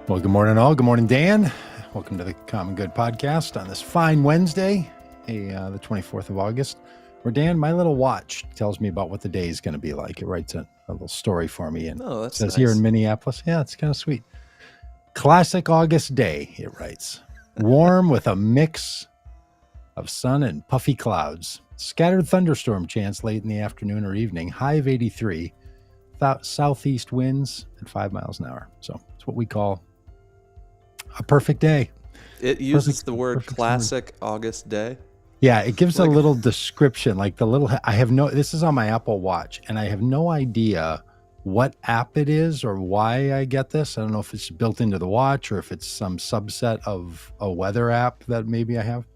Well, good morning, all. Good morning, Dan. Welcome to the Common Good Podcast on this fine Wednesday, the 24th of August, where, Dan, my little watch tells me about what the day is going to be like. It writes a little story for me. And that's it says nice. Here in Minneapolis, yeah, it's kind of sweet. Classic August day, it writes. Warm with a mix of sun and puffy clouds. Scattered thunderstorm chance late in the afternoon or evening. High of 83. Southeast winds at 5 miles an hour. So it's what we call a perfect day. It uses the word classic August day. Yeah, it gives a little description, like this is on my Apple Watch, and I have no idea what app it is or why I get this. I don't know if it's built into the watch or if it's some subset of a weather app that maybe I have.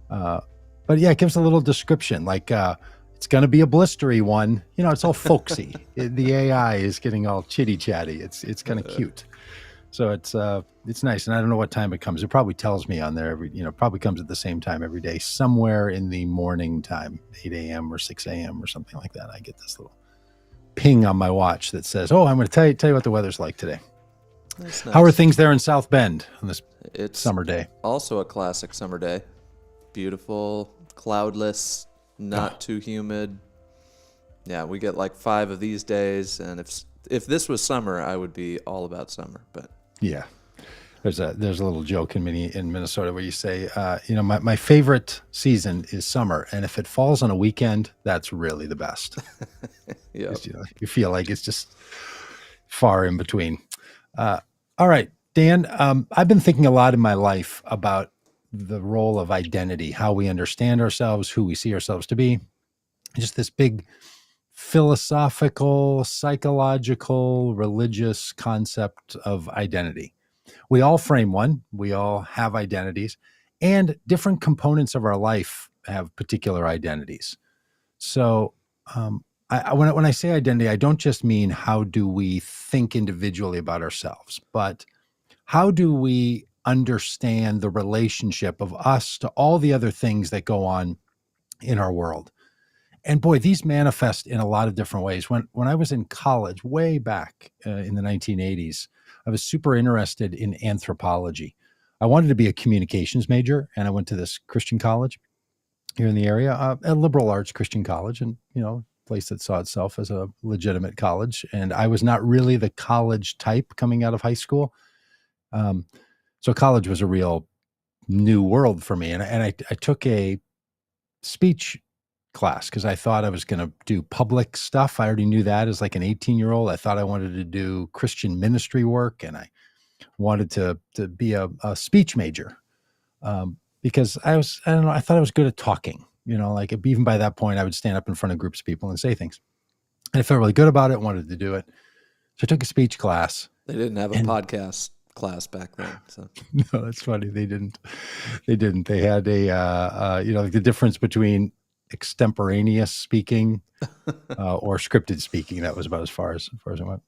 But yeah, it gives a little description, like it's going to be a blistery one. You know, it's all folksy. The AI is getting all chitty chatty. It's kind of cute. So it's nice. And I don't know what time it comes. It probably tells me on there probably comes at the same time every day, somewhere in the morning time, 8 a.m. or 6 a.m. or something like that. I get this little ping on my watch that says, oh, I'm going to tell you what the weather's like today. That's nice. How are things there in South Bend on this summer day? Also a classic summer day. Beautiful, cloudless, not too humid. Yeah, we get like 5 of these days, and if this was summer, I would be all about summer. But yeah, there's a little joke in Minnesota where you say, my favorite season is summer, and if it falls on a weekend, that's really the best. Yeah, you feel like it's just far in between. All right, Dan, I've been thinking a lot in my life about the role of identity, how we understand ourselves, who we see ourselves to be. Just this big philosophical, psychological, religious concept of identity. We all frame one. We all have identities, and different components of our life have particular identities. So when I say identity, I don't just mean how do we think individually about ourselves, but how do we understand the relationship of us to all the other things that go on in our world. And boy, these manifest in a lot of different ways. When I was in college, way back in the 1980s, I was super interested in anthropology. I wanted to be a communications major, and I went to this Christian college here in the area, a liberal arts Christian college, and a place that saw itself as a legitimate college. And I was not really the college type coming out of high school. So college was a real new world for me. And I took a speech class because I thought I was going to do public stuff. I already knew that as like an 18-year-old. I thought I wanted to do Christian ministry work, and I wanted to be a speech major because I thought I was good at talking. Like even by that point, I would stand up in front of groups of people and say things. And I felt really good about it, wanted to do it. So I took a speech class. They didn't have a podcast class back then. So no, that's funny. They didn't. They had a like the difference between extemporaneous speaking or scripted speaking. That was about as far as I went.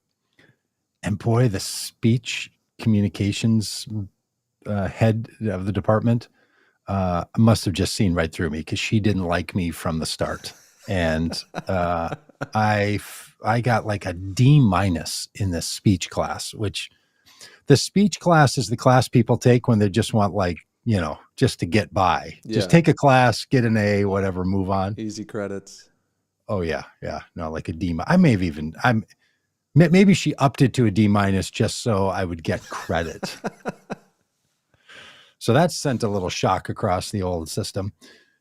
And boy, the speech communications head of the department must have just seen right through me, because she didn't like me from the start. And I got like a D- in this speech class, which the speech class is the class people take when they just want just to get by. Yeah. Just take a class, get an A, whatever, move on. Easy credits. Oh yeah. Yeah. No, like a D-. Maybe she upped it to a D- just so I would get credit. So that sent a little shock across the old system.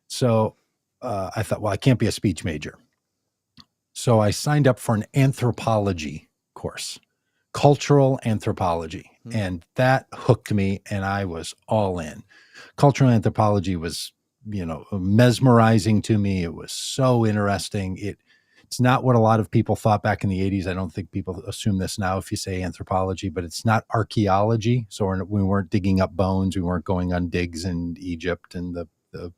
So I thought, well, I can't be a speech major. So I signed up for an anthropology course, cultural anthropology. And that hooked me, and I was all in. Cultural anthropology was, mesmerizing to me. It was so interesting. It's not what a lot of people thought back in the 80s. I don't think people assume this now if you say anthropology, but it's not archaeology. So we weren't digging up bones. We weren't going on digs in Egypt and the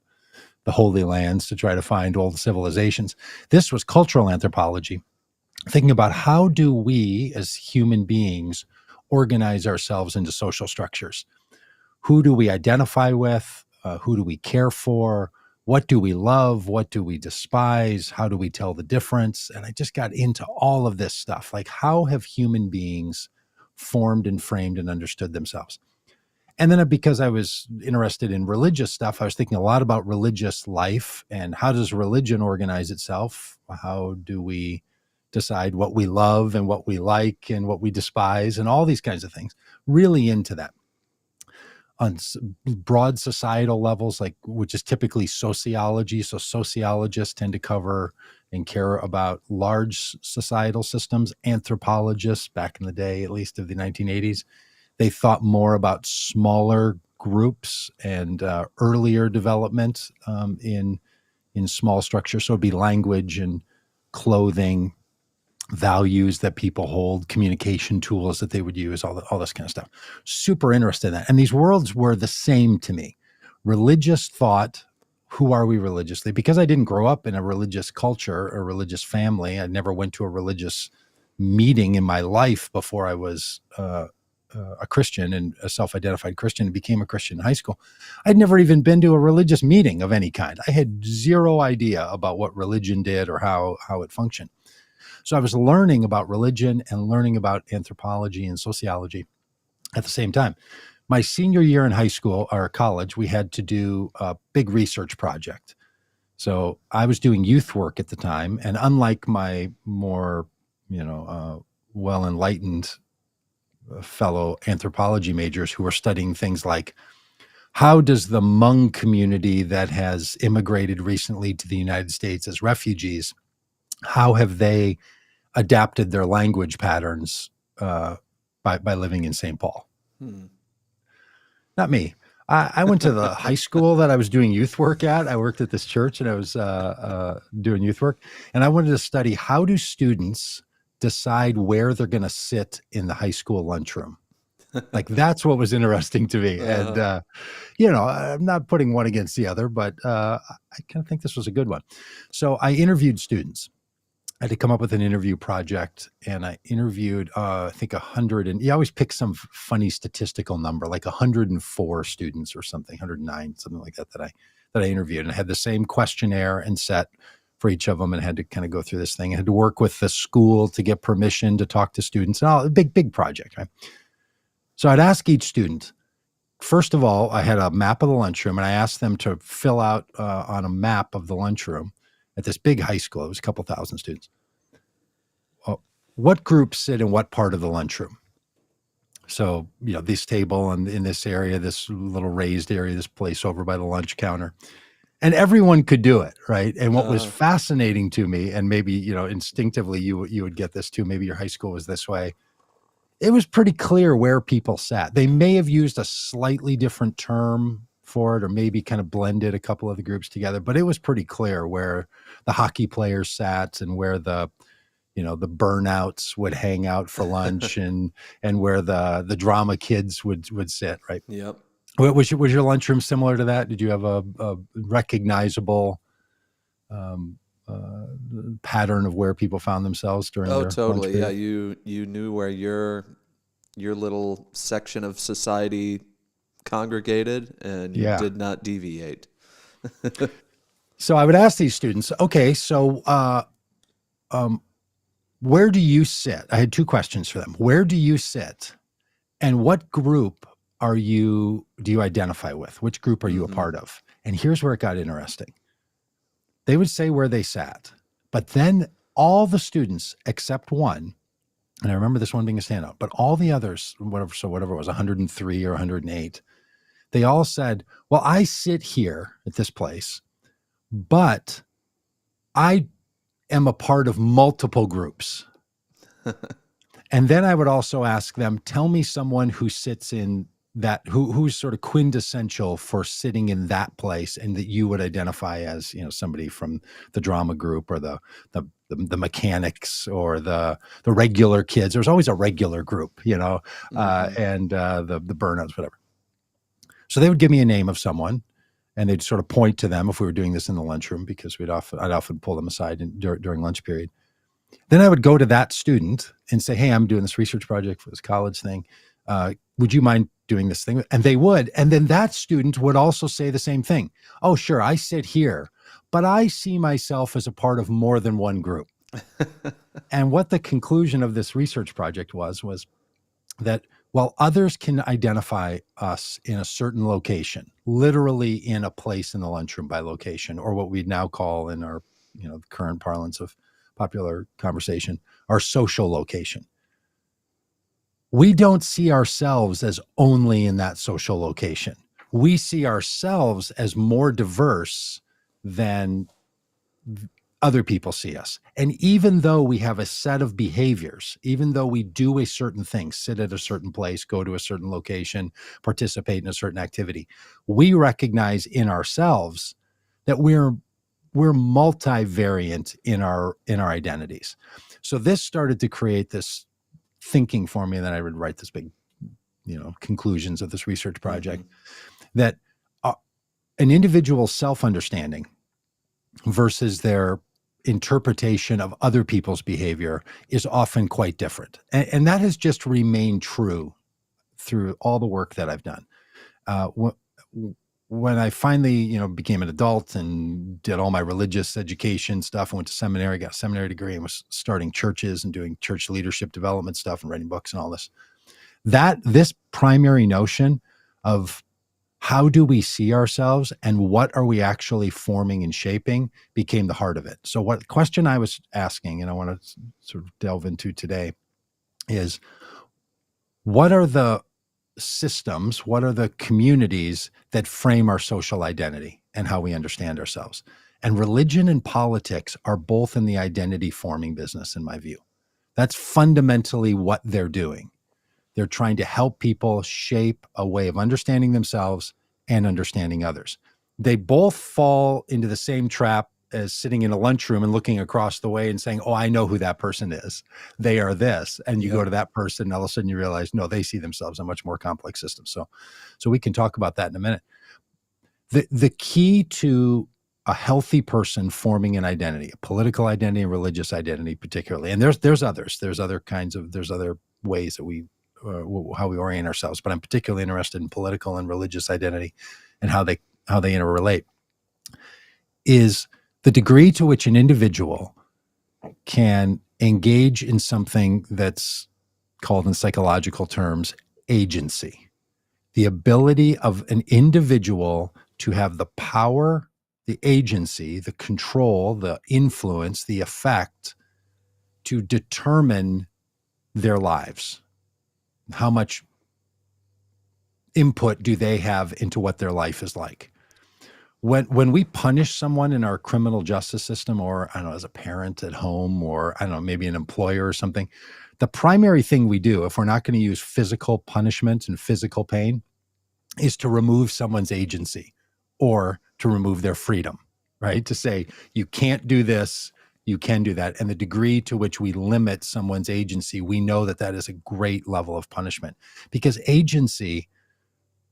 Holy Lands to try to find old civilizations. This was cultural anthropology, thinking about how do we as human beings organize ourselves into social structures. Who do we identify with? Who do we care for? What do we love? What do we despise? How do we tell the difference? And I just got into all of this stuff. Like, how have human beings formed and framed and understood themselves. And then because I was interested in religious stuff, I was thinking a lot about religious life and how does religion organize itself? How do we decide what we love and what we like and what we despise and all these kinds of things? Really into that. On broad societal levels, like which is typically sociology. So sociologists tend to cover and care about large societal systems. Anthropologists, back in the day, at least of the 1980s, they thought more about smaller groups and earlier development in small structures. So it'd be language and clothing, values that people hold, communication tools that they would use, all this kind of stuff. Super interested in that. And these worlds were the same to me. Religious thought, who are we religiously? Because I didn't grow up in a religious culture or religious family. I never went to a religious meeting in my life before I was a Christian and a self-identified Christian and became a Christian in high school. I'd never even been to a religious meeting of any kind. I had zero idea about what religion did or how it functioned. So I was learning about religion and learning about anthropology and sociology at the same time. My senior year in high school or college, we had to do a big research project. So I was doing youth work at the time. And unlike my more, well-enlightened fellow anthropology majors who were studying things like, how does the Hmong community that has immigrated recently to the United States as refugees, how have they adapted their language patterns by living in St. Paul? Not me. I went to the high school that I was doing youth work at. I worked at this church and I was doing youth work. And I wanted to study, how do students decide where they're going to sit in the high school lunchroom? Like, that's what was interesting to me. And, I'm not putting one against the other, but I kind of think this was a good one. So I interviewed students. I had to come up with an interview project, and I interviewed, I think 100, and you always pick some funny statistical number, like 104 students or something, 109, something like that I interviewed. And I had the same questionnaire and set for each of them, and had to kind of go through this thing. I had to work with the school to get permission to talk to students. And a big project, right? So I'd ask each student, first of all, I had a map of the lunchroom, and I asked them to fill out on a map of the lunchroom at this big high school. It was a couple thousand students. What groups sit in what part of the lunchroom? So, this table and in this area, this little raised area, this place over by the lunch counter. And everyone could do it, right? And what was fascinating to me, and maybe, instinctively you would get this too, maybe your high school was this way, it was pretty clear where people sat. They may have used a slightly different term for it, or maybe kind of blended a couple of the groups together, but it was pretty clear where the hockey players sat and where the burnouts would hang out for lunch and where the drama kids would sit, right? Yep. Was your lunchroom similar to that? Did you have a recognizable pattern of where people found themselves during their totally. lunch period? Yeah, you knew where your little section of society congregated, and you did not deviate. So I would ask these students, okay, so where do you sit? I had two questions for them. Where do you sit? And what group do you identify with? Which group are you a part of? And here's where it got interesting. They would say where they sat, but then all the students except one, and I remember this one being a standout, but all the others, whatever it was, 103 or 108, they all said, well, I sit here at this place, but I am a part of multiple groups. And then I would also ask them, tell me someone who sits in that, who's sort of quintessential for sitting in that place, and that you would identify as, somebody from the drama group or the mechanics or the regular kids. There's always a regular group, and the burnouts, whatever. So they would give me a name of someone, and they'd sort of point to them if we were doing this in the lunchroom, because I'd often pull them aside during lunch period. Then I would go to that student and say, hey, I'm doing this research project for this college thing. Would you mind doing this thing? And they would. And then that student would also say the same thing. Oh, sure, I sit here, but I see myself as a part of more than one group. And what the conclusion of this research project was that while others can identify us in a certain location, literally in a place in the lunchroom by location, or what we now call in our, current parlance of popular conversation, our social location, we don't see ourselves as only in that social location. We see ourselves as more diverse than other people see us. And even though we have a set of behaviors, even though we do a certain thing, sit at a certain place, go to a certain location, participate in a certain activity, we recognize in ourselves that we're multivariant in our identities. So this started to create this thinking for me, and then I would write this big, conclusions of this research project, that an individual's self-understanding versus their interpretation of other people's behavior is often quite different. And that has just remained true through all the work that I've done. When I finally, became an adult and did all my religious education stuff, I went to seminary, got a seminary degree, and was starting churches and doing church leadership development stuff and writing books and all this. This primary notion of how do we see ourselves and what are we actually forming and shaping became the heart of it. So what question I was asking, and I want to sort of delve into today, is what are the systems, what are the communities that frame our social identity and how we understand ourselves? And religion and politics are both in the identity forming business, in my view. That's fundamentally what they're doing. They're trying to help people shape a way of understanding themselves and understanding others. They both fall into the same trap as sitting in a lunchroom and looking across the way and saying, oh, I know who that person is. They are this. And you go to that person and all of a sudden you realize, no, they see themselves in a much more complex system. So we can talk about that in a minute. The key to a healthy person forming an identity, a political identity, a religious identity particularly, and there's others. There's other ways that we how we orient ourselves, but I'm particularly interested in political and religious identity and how they interrelate, is the degree to which an individual can engage in something that's called in psychological terms agency. The ability of an individual to have the power, the agency, the control, the influence, the effect to determine their lives. How much input do they have into what their life is like? When we punish someone in our criminal justice system, or I don't know, as a parent at home, or I don't know, maybe an employer or something, the primary thing we do, if we're not going to use physical punishment and physical pain, is to remove someone's agency or to remove their freedom, right? To say, you can't do this, you can do that. And the degree to which we limit someone's agency, we know that that is a great level of punishment, because agency,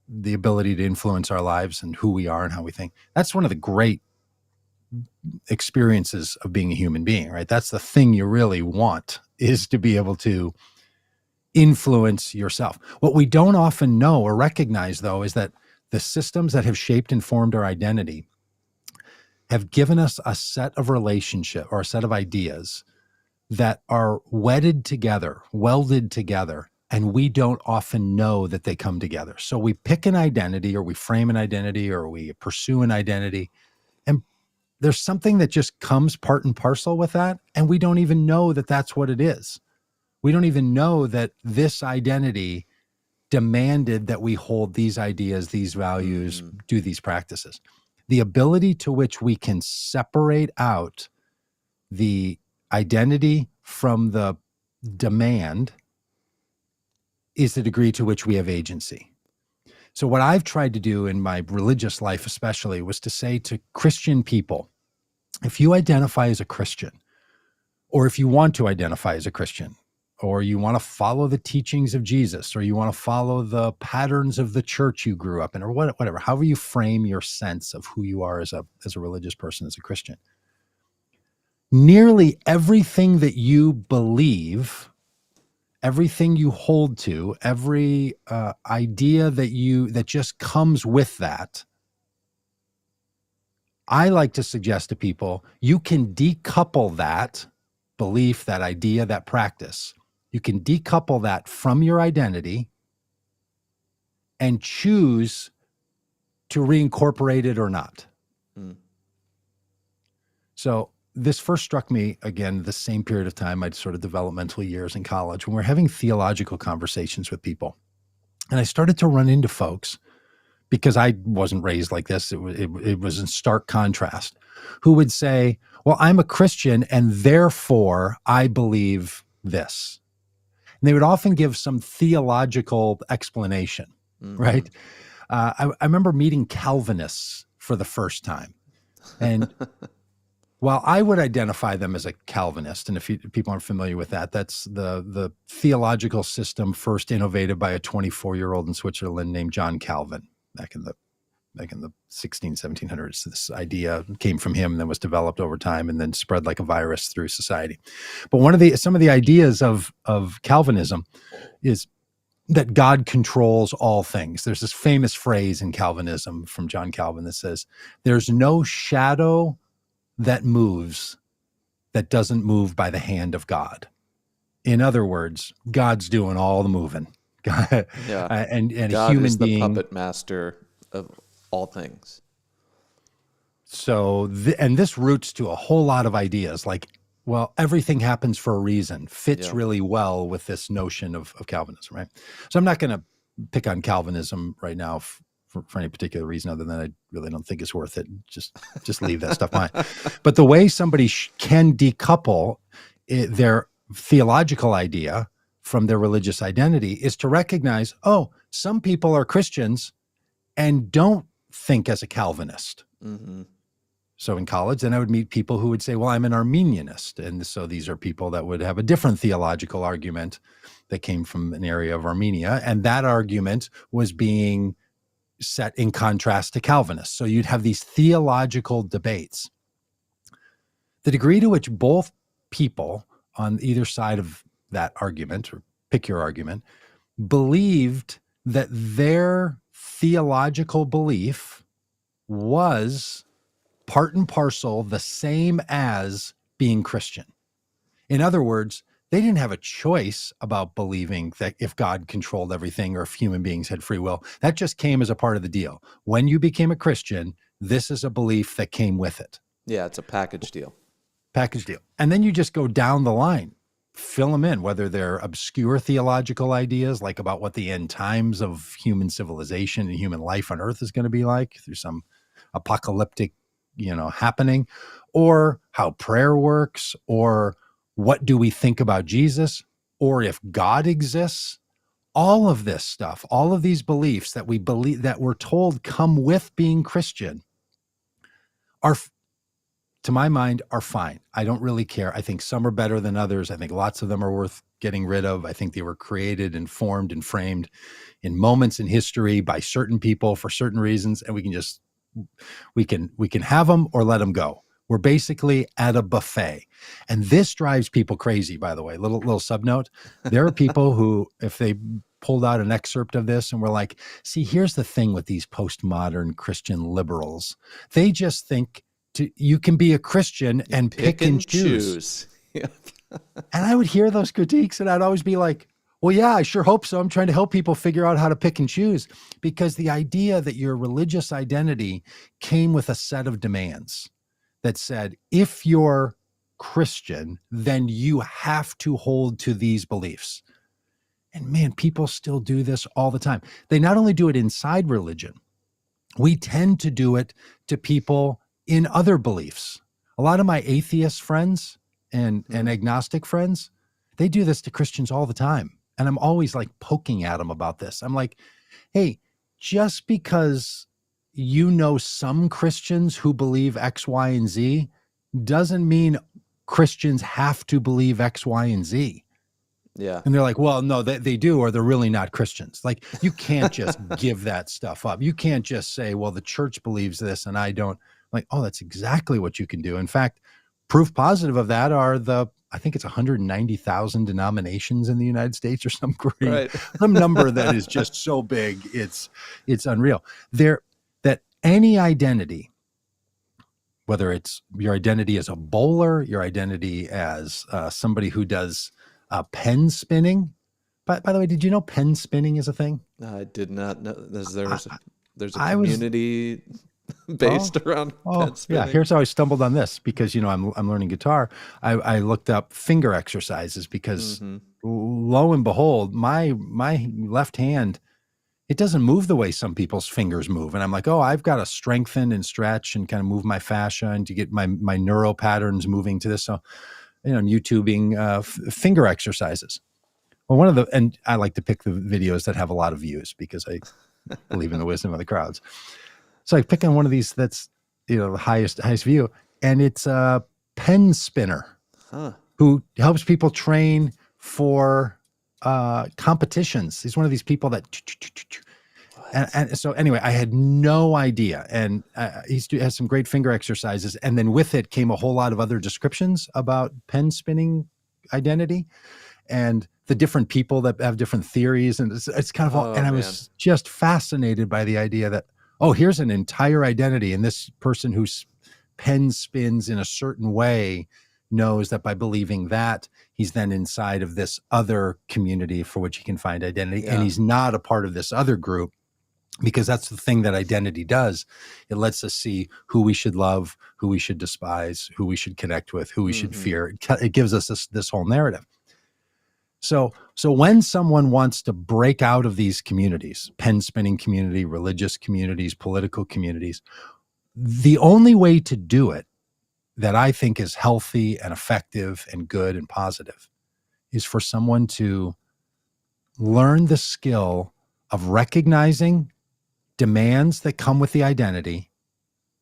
the ability to influence our lives and who we are and how we think, that's one of the great experiences of being a human being, right? That's the thing you really want, is to be able to influence yourself. What we don't often know or recognize, though, is that the systems that have shaped and formed our identity have given us a set of relationship or a set of ideas that are welded together, and we don't often know that they come together. So we pick an identity, or we frame an identity, or we pursue an identity, and there's something that just comes part and parcel with that, and we don't even know that that's what it is. We don't even know that this identity demanded that we hold these ideas, these values, do these practices. The ability to which we can separate out the identity from the demand is the degree to which we have agency. So what I've tried to do in my religious life especially was to say to Christian people, if you identify as a Christian, or if you want to identify as a Christian, or you want to follow the teachings of Jesus, or you want to follow the patterns of the church you grew up in, or whatever, however you frame your sense of who you are as a religious person, as a Christian, nearly everything that you believe, everything you hold to, every idea that just comes with that, I like to suggest to people, you can decouple that belief, that idea, that practice You can decouple that from your identity and choose to reincorporate it or not. Mm. So this first struck me, again, the same period of time, my sort of developmental years in college, when we're having theological conversations with people. And I started to run into folks, because I wasn't raised like this, it was in stark contrast, who would say, well, I'm a Christian and therefore I believe this. And they would often give some theological explanation, Mm-hmm. right? I remember meeting Calvinists for the first time. And while I would identify them as a Calvinist, and if people aren't familiar with that, that's the theological system first innovated by a 24-year-old in Switzerland named John Calvin back in the 1700s. This idea came from him and then was developed over time and then spread like a virus through society. But some of the ideas of Calvinism is that God controls all things. There's this famous phrase in Calvinism from John Calvin that says, there's no shadow that moves that doesn't move by the hand of God. In other words, God's doing all the moving. God, Yeah. and God a human is the being, puppet master of all things. So, and this roots to a whole lot of ideas like, well, everything happens for a reason, fits really well with this notion of Calvinism, right? So I'm not going to pick on Calvinism right now for any particular reason, other than I really don't think it's worth it. Just leave that stuff behind. But the way somebody can decouple their theological idea from their religious identity is to recognize, oh, some people are Christians and don't think as a Calvinist. Mm-hmm. So in college, then I would meet people who would say, well, I'm an Arminianist. And so these are people that would have a different theological argument that came from an area of Armenia. And that argument was being set in contrast to Calvinists. So you'd have these theological debates. The degree to which both people on either side of that argument, or pick your argument, believed that their theological belief was part and parcel the same as being Christian. In other words, they didn't have a choice about believing that if God controlled everything or if human beings had free will. That just came as a part of the deal. When you became a Christian, this is a belief that came with it. Yeah, it's a package deal. Package deal. And then you just go down the line, fill them in, whether they're obscure theological ideas like about what the end times of human civilization and human life on earth is going to be like through some apocalyptic happening, or how prayer works, or what do we think about Jesus, or if God exists. All of this stuff, all of these beliefs that we believe, that we're told come with being Christian, are, to my mind, are fine. I don't really care. I think some are better than others. I think lots of them are worth getting rid of. I think they were created and formed and framed in moments in history by certain people for certain reasons, and we can have them or let them go. We're basically at a buffet. And this drives people crazy, by the way. Little sub note. There are people who, if they pulled out an excerpt of this and were like, see, here's the thing with these postmodern Christian liberals. They just think you can be a Christian and pick and choose. Yeah. And I would hear those critiques and I'd always be like, well, yeah, I sure hope so. I'm trying to help people figure out how to pick and choose, because the idea that your religious identity came with a set of demands that said, if you're Christian, then you have to hold to these beliefs. And man, people still do this all the time. They not only do it inside religion, we tend to do it to people in other beliefs. A lot of my atheist friends and agnostic friends, they do this to Christians all the time. And I'm always like poking at them about this. I'm like, hey, just because you know some Christians who believe X, Y, and Z doesn't mean Christians have to believe X, Y, and Z. Yeah. And they're like, well, no, they do, or they're really not Christians. Like, you can't just give that stuff up. You can't just say, well, the church believes this and I don't. Like, oh, that's exactly what you can do. In fact, proof positive of that are I think it's 190,000 denominations in the United States or some number that is just so big. It's unreal. That any identity, whether it's your identity as a bowler, your identity as somebody who does pen spinning. By the way, did you know pen spinning is a thing? I did not know. There's a I was community oh based around pen yeah. spinning. Here's how I stumbled on this because I'm learning guitar. I looked up finger exercises because Mm-hmm. lo and behold, my left hand, it doesn't move the way some people's fingers move. And I'm like, oh, I've got to strengthen and stretch and kind of move my fascia and to get my neural patterns moving to this. So, I'm YouTubing finger exercises. Well, and I like to pick the videos that have a lot of views because I believe in the wisdom of the crowds. So I pick on one of these that's, the highest view, and it's a pen spinner Huh. who helps people train for competitions. He's one of these people that, and so anyway, I had no idea. And he has some great finger exercises. And then with it came a whole lot of other descriptions about pen spinning identity and the different people that have different theories. And it's kind of all, and I was just fascinated by the idea that, oh, here's an entire identity. And this person whose pen spins in a certain way knows that by believing that, he's then inside of this other community for which he can find identity. Yeah. And he's not a part of this other group, because that's the thing that identity does. It lets us see who we should love, who we should despise, who we should connect with, who we should fear. It gives us this whole narrative. So when someone wants to break out of these communities, pen spinning community, religious communities, political communities, the only way to do it that I think is healthy and effective and good and positive is for someone to learn the skill of recognizing demands that come with the identity,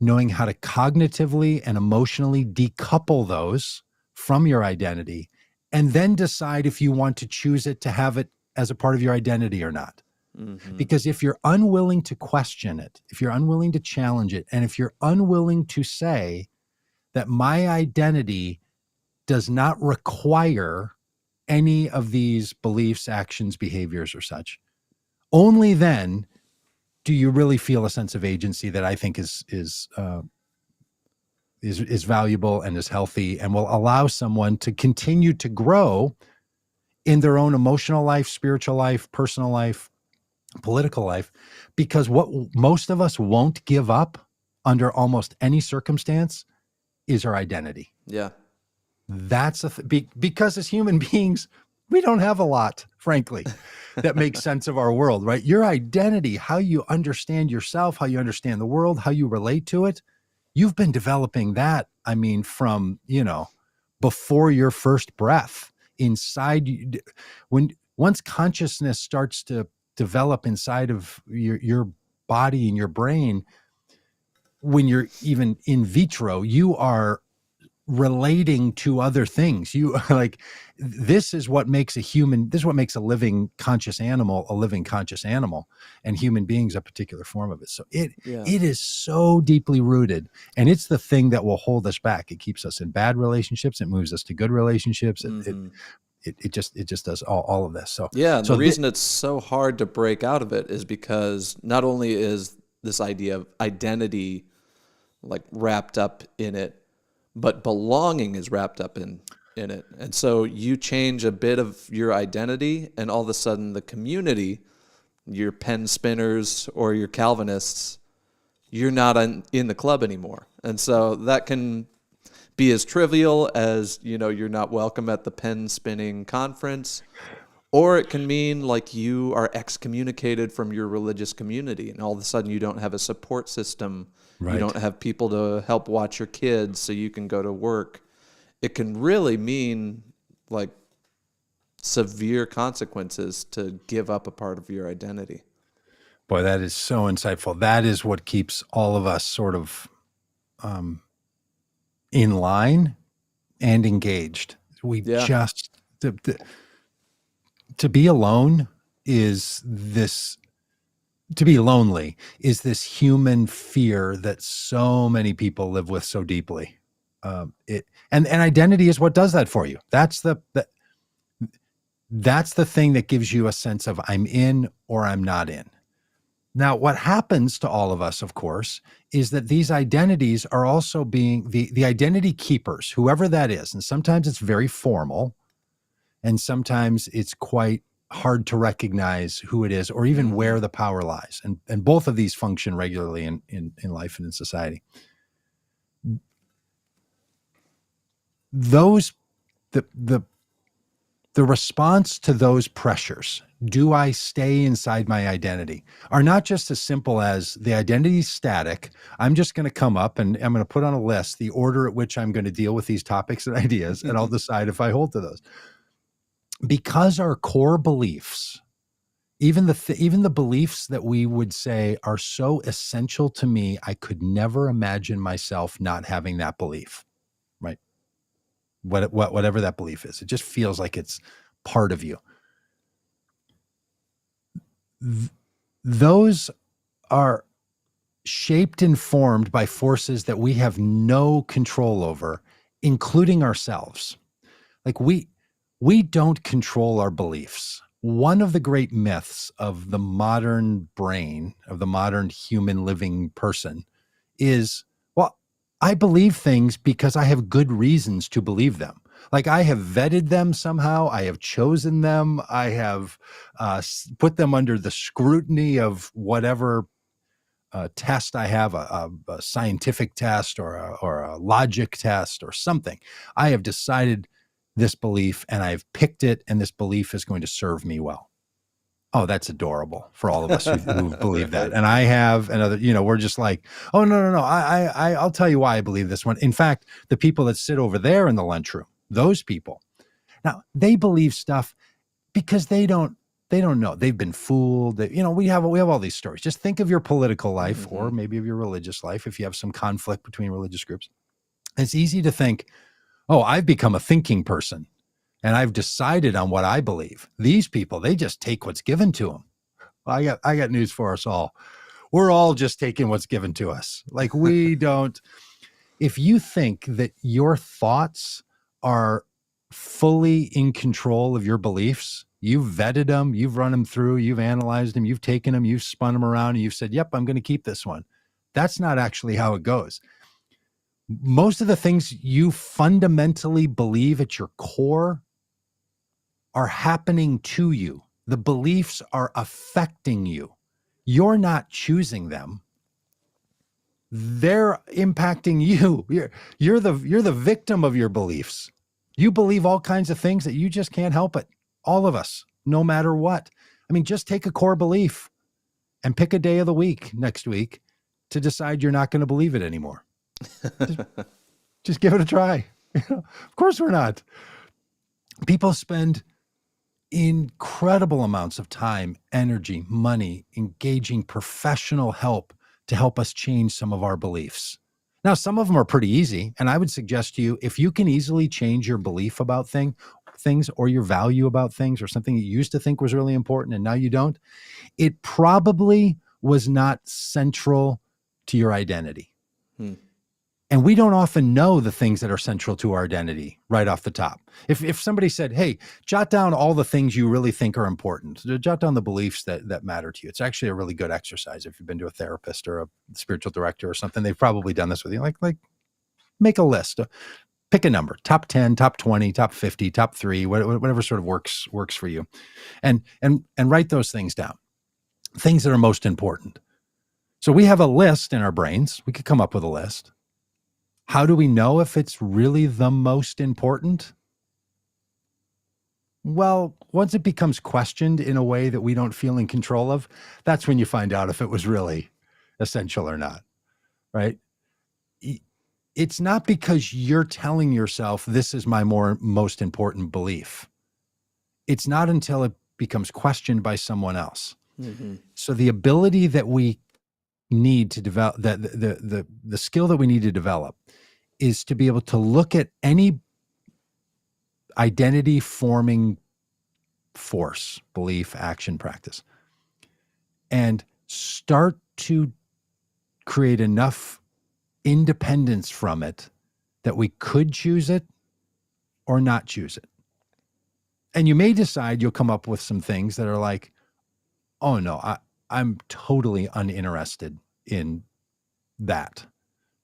knowing how to cognitively and emotionally decouple those from your identity, and then decide if you want to choose it to have it as a part of your identity or not. Mm-hmm. Because if you're unwilling to question it, if you're unwilling to challenge it, and if you're unwilling to say that my identity does not require any of these beliefs, actions, behaviors, or such, only then do you really feel a sense of agency that I think is valuable and is healthy and will allow someone to continue to grow in their own emotional life, spiritual life, personal life, political life. Because what most of us won't give up under almost any circumstance is our identity. Yeah. That's because as human beings, we don't have a lot, frankly, that makes sense of our world, right? Your identity, how you understand yourself, how you understand the world, how you relate to it, you've been developing that, from, before your first breath inside you. Once consciousness starts to develop inside of your body and your brain, when you're even in vitro, you are relating to other things. You like, this is what makes a living conscious animal, and human beings a particular form of it. So it is so deeply rooted, and it's the thing that will hold us back. It keeps us in bad relationships. It moves us to good relationships. It just does all of this. So the reason it's so hard to break out of it is because not only is this idea of identity like wrapped up in it, but belonging is wrapped up in it. And so you change a bit of your identity, and all of a sudden the community, your pen spinners or your Calvinists, you're not in the club anymore. And so that can be as trivial as, you're not welcome at the pen spinning conference, or it can mean like you are excommunicated from your religious community, and all of a sudden you don't have a support system. Right. You don't have people to help watch your kids so you can go to work. It can really mean like severe consequences to give up a part of your identity. Boy, that is so insightful. That is what keeps all of us sort of in line and engaged. Just to be alone is this. To be lonely is this human fear that so many people live with so deeply. And identity is what does that for you. That's the thing that gives you a sense of I'm in or I'm not in. Now, what happens to all of us, of course, is that these identities are also being the identity keepers, whoever that is. And sometimes it's very formal. And sometimes it's quite hard to recognize who it is or even where the power lies. And both of these function regularly in life and in society. Those, the response to those pressures, do I stay inside my identity, are not just as simple as the identity is static. I'm just going to come up and I'm going to put on a list the order at which I'm going to deal with these topics and ideas, and I'll decide if I hold to those. Because our core beliefs, even the beliefs that we would say are so essential to me, I could never imagine myself not having that belief, right? Whatever that belief is, it just feels like it's part of you. Those are shaped and formed by forces that we have no control over, including ourselves. Like we don't control our beliefs. One of the great myths of the modern brain, of the modern human living person, is, well, I believe things because I have good reasons to believe them. Like I have vetted them somehow. I have chosen them. I have put them under the scrutiny of whatever test I have, a scientific test or a logic test or something. I have decided this belief and I've picked it, and this belief is going to serve me well. Oh, that's adorable for all of us who believe that. And I have another, we're just like, oh, no. I'll tell you why I believe this one. In fact, the people that sit over there in the lunchroom, those people, now they believe stuff because they don't know. They've been fooled. We have all these stories. Just think of your political life or maybe of your religious life. If you have some conflict between religious groups, it's easy to think, oh, I've become a thinking person and I've decided on what I believe. These people, they just take what's given to them. Well, I got news for us all. We're all just taking what's given to us. Like we don't, if you think that your thoughts are fully in control of your beliefs, you've vetted them, you've run them through, you've analyzed them, you've taken them, you've spun them around, and you've said, yep, I'm going to keep this one. That's not actually how it goes. Most of the things you fundamentally believe at your core are happening to you. The beliefs are affecting you. You're not choosing them. They're impacting you. You're the victim of your beliefs. You believe all kinds of things that you just can't help it. All of us, no matter what. I mean, just take a core belief and pick a day of the week next week to decide you're not going to believe it anymore. Just give it a try. Of course we're not. People spend incredible amounts of time, energy, money, engaging professional help to help us change some of our beliefs. Now, some of them are pretty easy. And I would suggest to you, if you can easily change your belief about things or your value about things or something you used to think was really important and now you don't, it probably was not central to your identity. And we don't often know the things that are central to our identity right off the top. If somebody said, hey, jot down all the things you really think are important, jot down the beliefs that matter to you. It's actually a really good exercise. If you've been to a therapist or a spiritual director or something, they've probably done this with you. Like make a list, pick a number, top 10, top 20, top 50, top 3, whatever sort of works for you. And write those things down, things that are most important. So we have a list in our brains. We could come up with a list. How do we know if it's really the most important? Well, once it becomes questioned in a way that we don't feel in control of, that's when you find out if it was really essential or not, right? It's not because you're telling yourself this is my most important belief. It's not until it becomes questioned by someone else. So the ability that we need to develop, the skill that we need to develop, is to be able to look at any identity forming force, belief, action, practice, and start to create enough independence from it that we could choose it or not choose it. And you may decide you'll come up with some things that are like, oh no, I'm totally uninterested in that,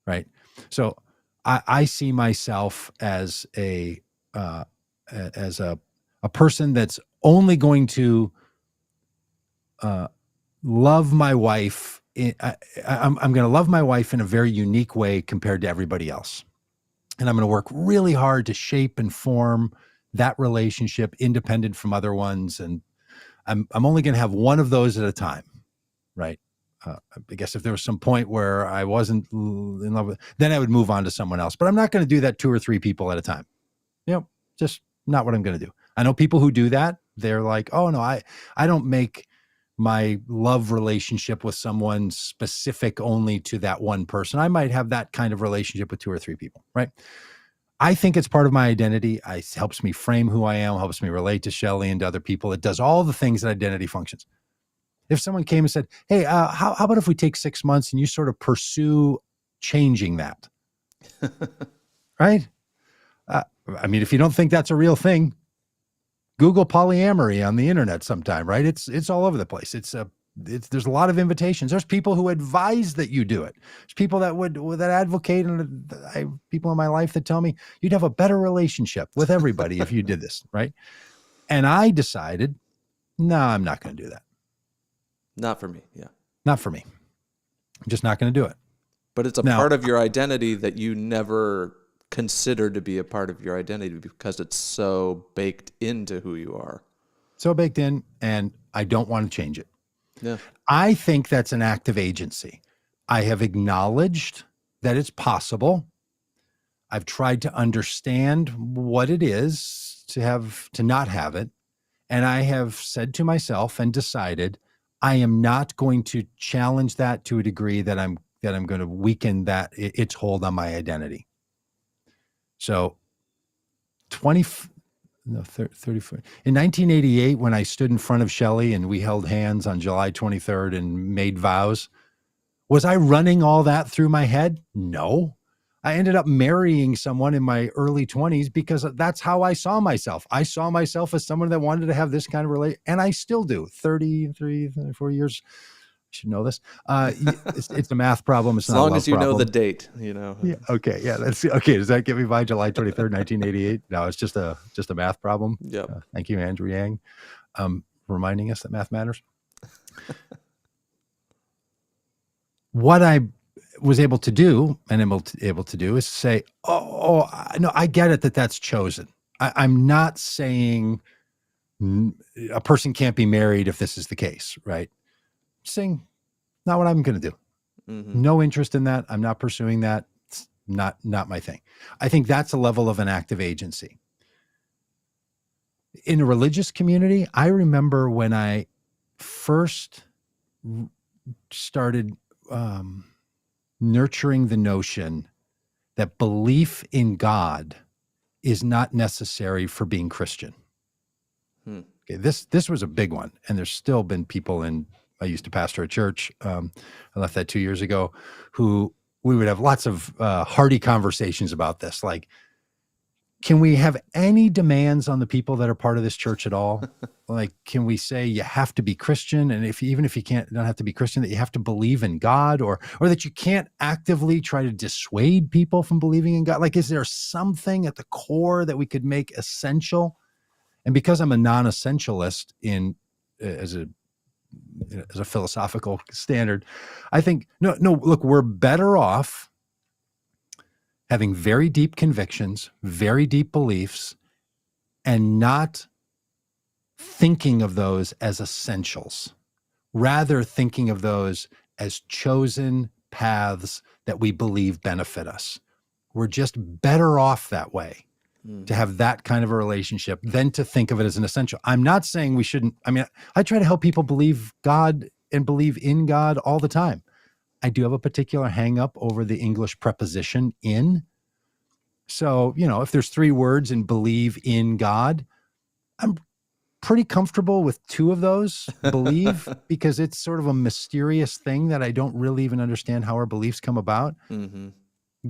right? So I see myself as a a person that's only going to love my wife. I'm going to love my wife in a very unique way compared to everybody else. And I'm going to work really hard to shape and form that relationship independent from other ones. And I'm only going to have one of those at a time, right? I guess if there was some point where I wasn't in love with, then I would move on to someone else. But I'm not going to do that 2 or 3 people at a time. Just not what I'm going to do. I know people who do that. They're like, oh no, I don't make my love relationship with someone specific only to that one person. I might have that kind of relationship with 2 or 3 people, right? I think it's part of my identity. It helps me frame who I am, helps me relate to Shelley and to other people. It does all the things that identity functions. If someone came and said, hey, how about if we take 6 months and you sort of pursue changing that, right? I mean, if you don't think that's a real thing, Google polyamory on the internet sometime, right? It's all over the place. There's a lot of invitations. There's people who advise that you do it. There's people that advocate, and I have people in my life that tell me you'd have a better relationship with everybody if you did this, right? And I decided, no, I'm not going to do that. Not for me. Yeah. Not for me. I'm just not going to do it. But it's a part of your identity that you never consider to be a part of your identity because it's so baked into who you are. So baked in, and I don't want to change it. Yeah. I think that's an act of agency. I have acknowledged that it's possible. I've tried to understand what it is to not have it. And I have said to myself and decided I am not going to challenge that to a degree that I'm going to weaken its hold on my identity. So 34 in 1988, when I stood in front of Shelley and we held hands on July 23rd and made vows, was I running all that through my head? No. I ended up marrying someone in my early 20s because that's how I saw myself. I saw myself as someone that wanted to have this kind of relationship, and I still do. 33, 34 years. I should know this. It's a math problem. It's as not long a love as you problem. know the date, you know. Yeah. Okay. Yeah. That's okay. Does that get me by July 23rd, 1988? No, it's just a math problem. Yep. Thank you, Andrew Yang, reminding us that math matters. What I was able to do and am able to do is say, no, I get it that's chosen. I'm not saying a person can't be married if this is the case, right? I'm saying not what I'm going to do. Mm-hmm. No interest in that. I'm not pursuing that. It's not my thing. I think that's a level of an active agency. In a religious community, I remember when I first started nurturing the notion that belief in God is not necessary for being Christian. Okay, this was a big one, and there's still been people I used to pastor a church. I left that 2 years ago, who we would have lots of hearty conversations about this. Like, can we have any demands on the people that are part of this church at all? Like, can we say you have to be Christian? And even if you don't have to be Christian, that you have to believe in God, or that you can't actively try to dissuade people from believing in God? Like, is there something at the core that we could make essential? And because I'm a non-essentialist as a philosophical standard, I think, no, look, we're better off having very deep convictions, very deep beliefs, and not thinking of those as essentials, rather thinking of those as chosen paths that we believe benefit us. We're just better off that way to have that kind of a relationship than to think of it as an essential. I'm not saying we shouldn't. I mean, I try to help people believe God and believe in God all the time. I do have a particular hang up over the English preposition in. So, if there's 3 words in believe in God, I'm pretty comfortable with 2 of those, believe, because it's sort of a mysterious thing that I don't really even understand how our beliefs come about. Mm-hmm.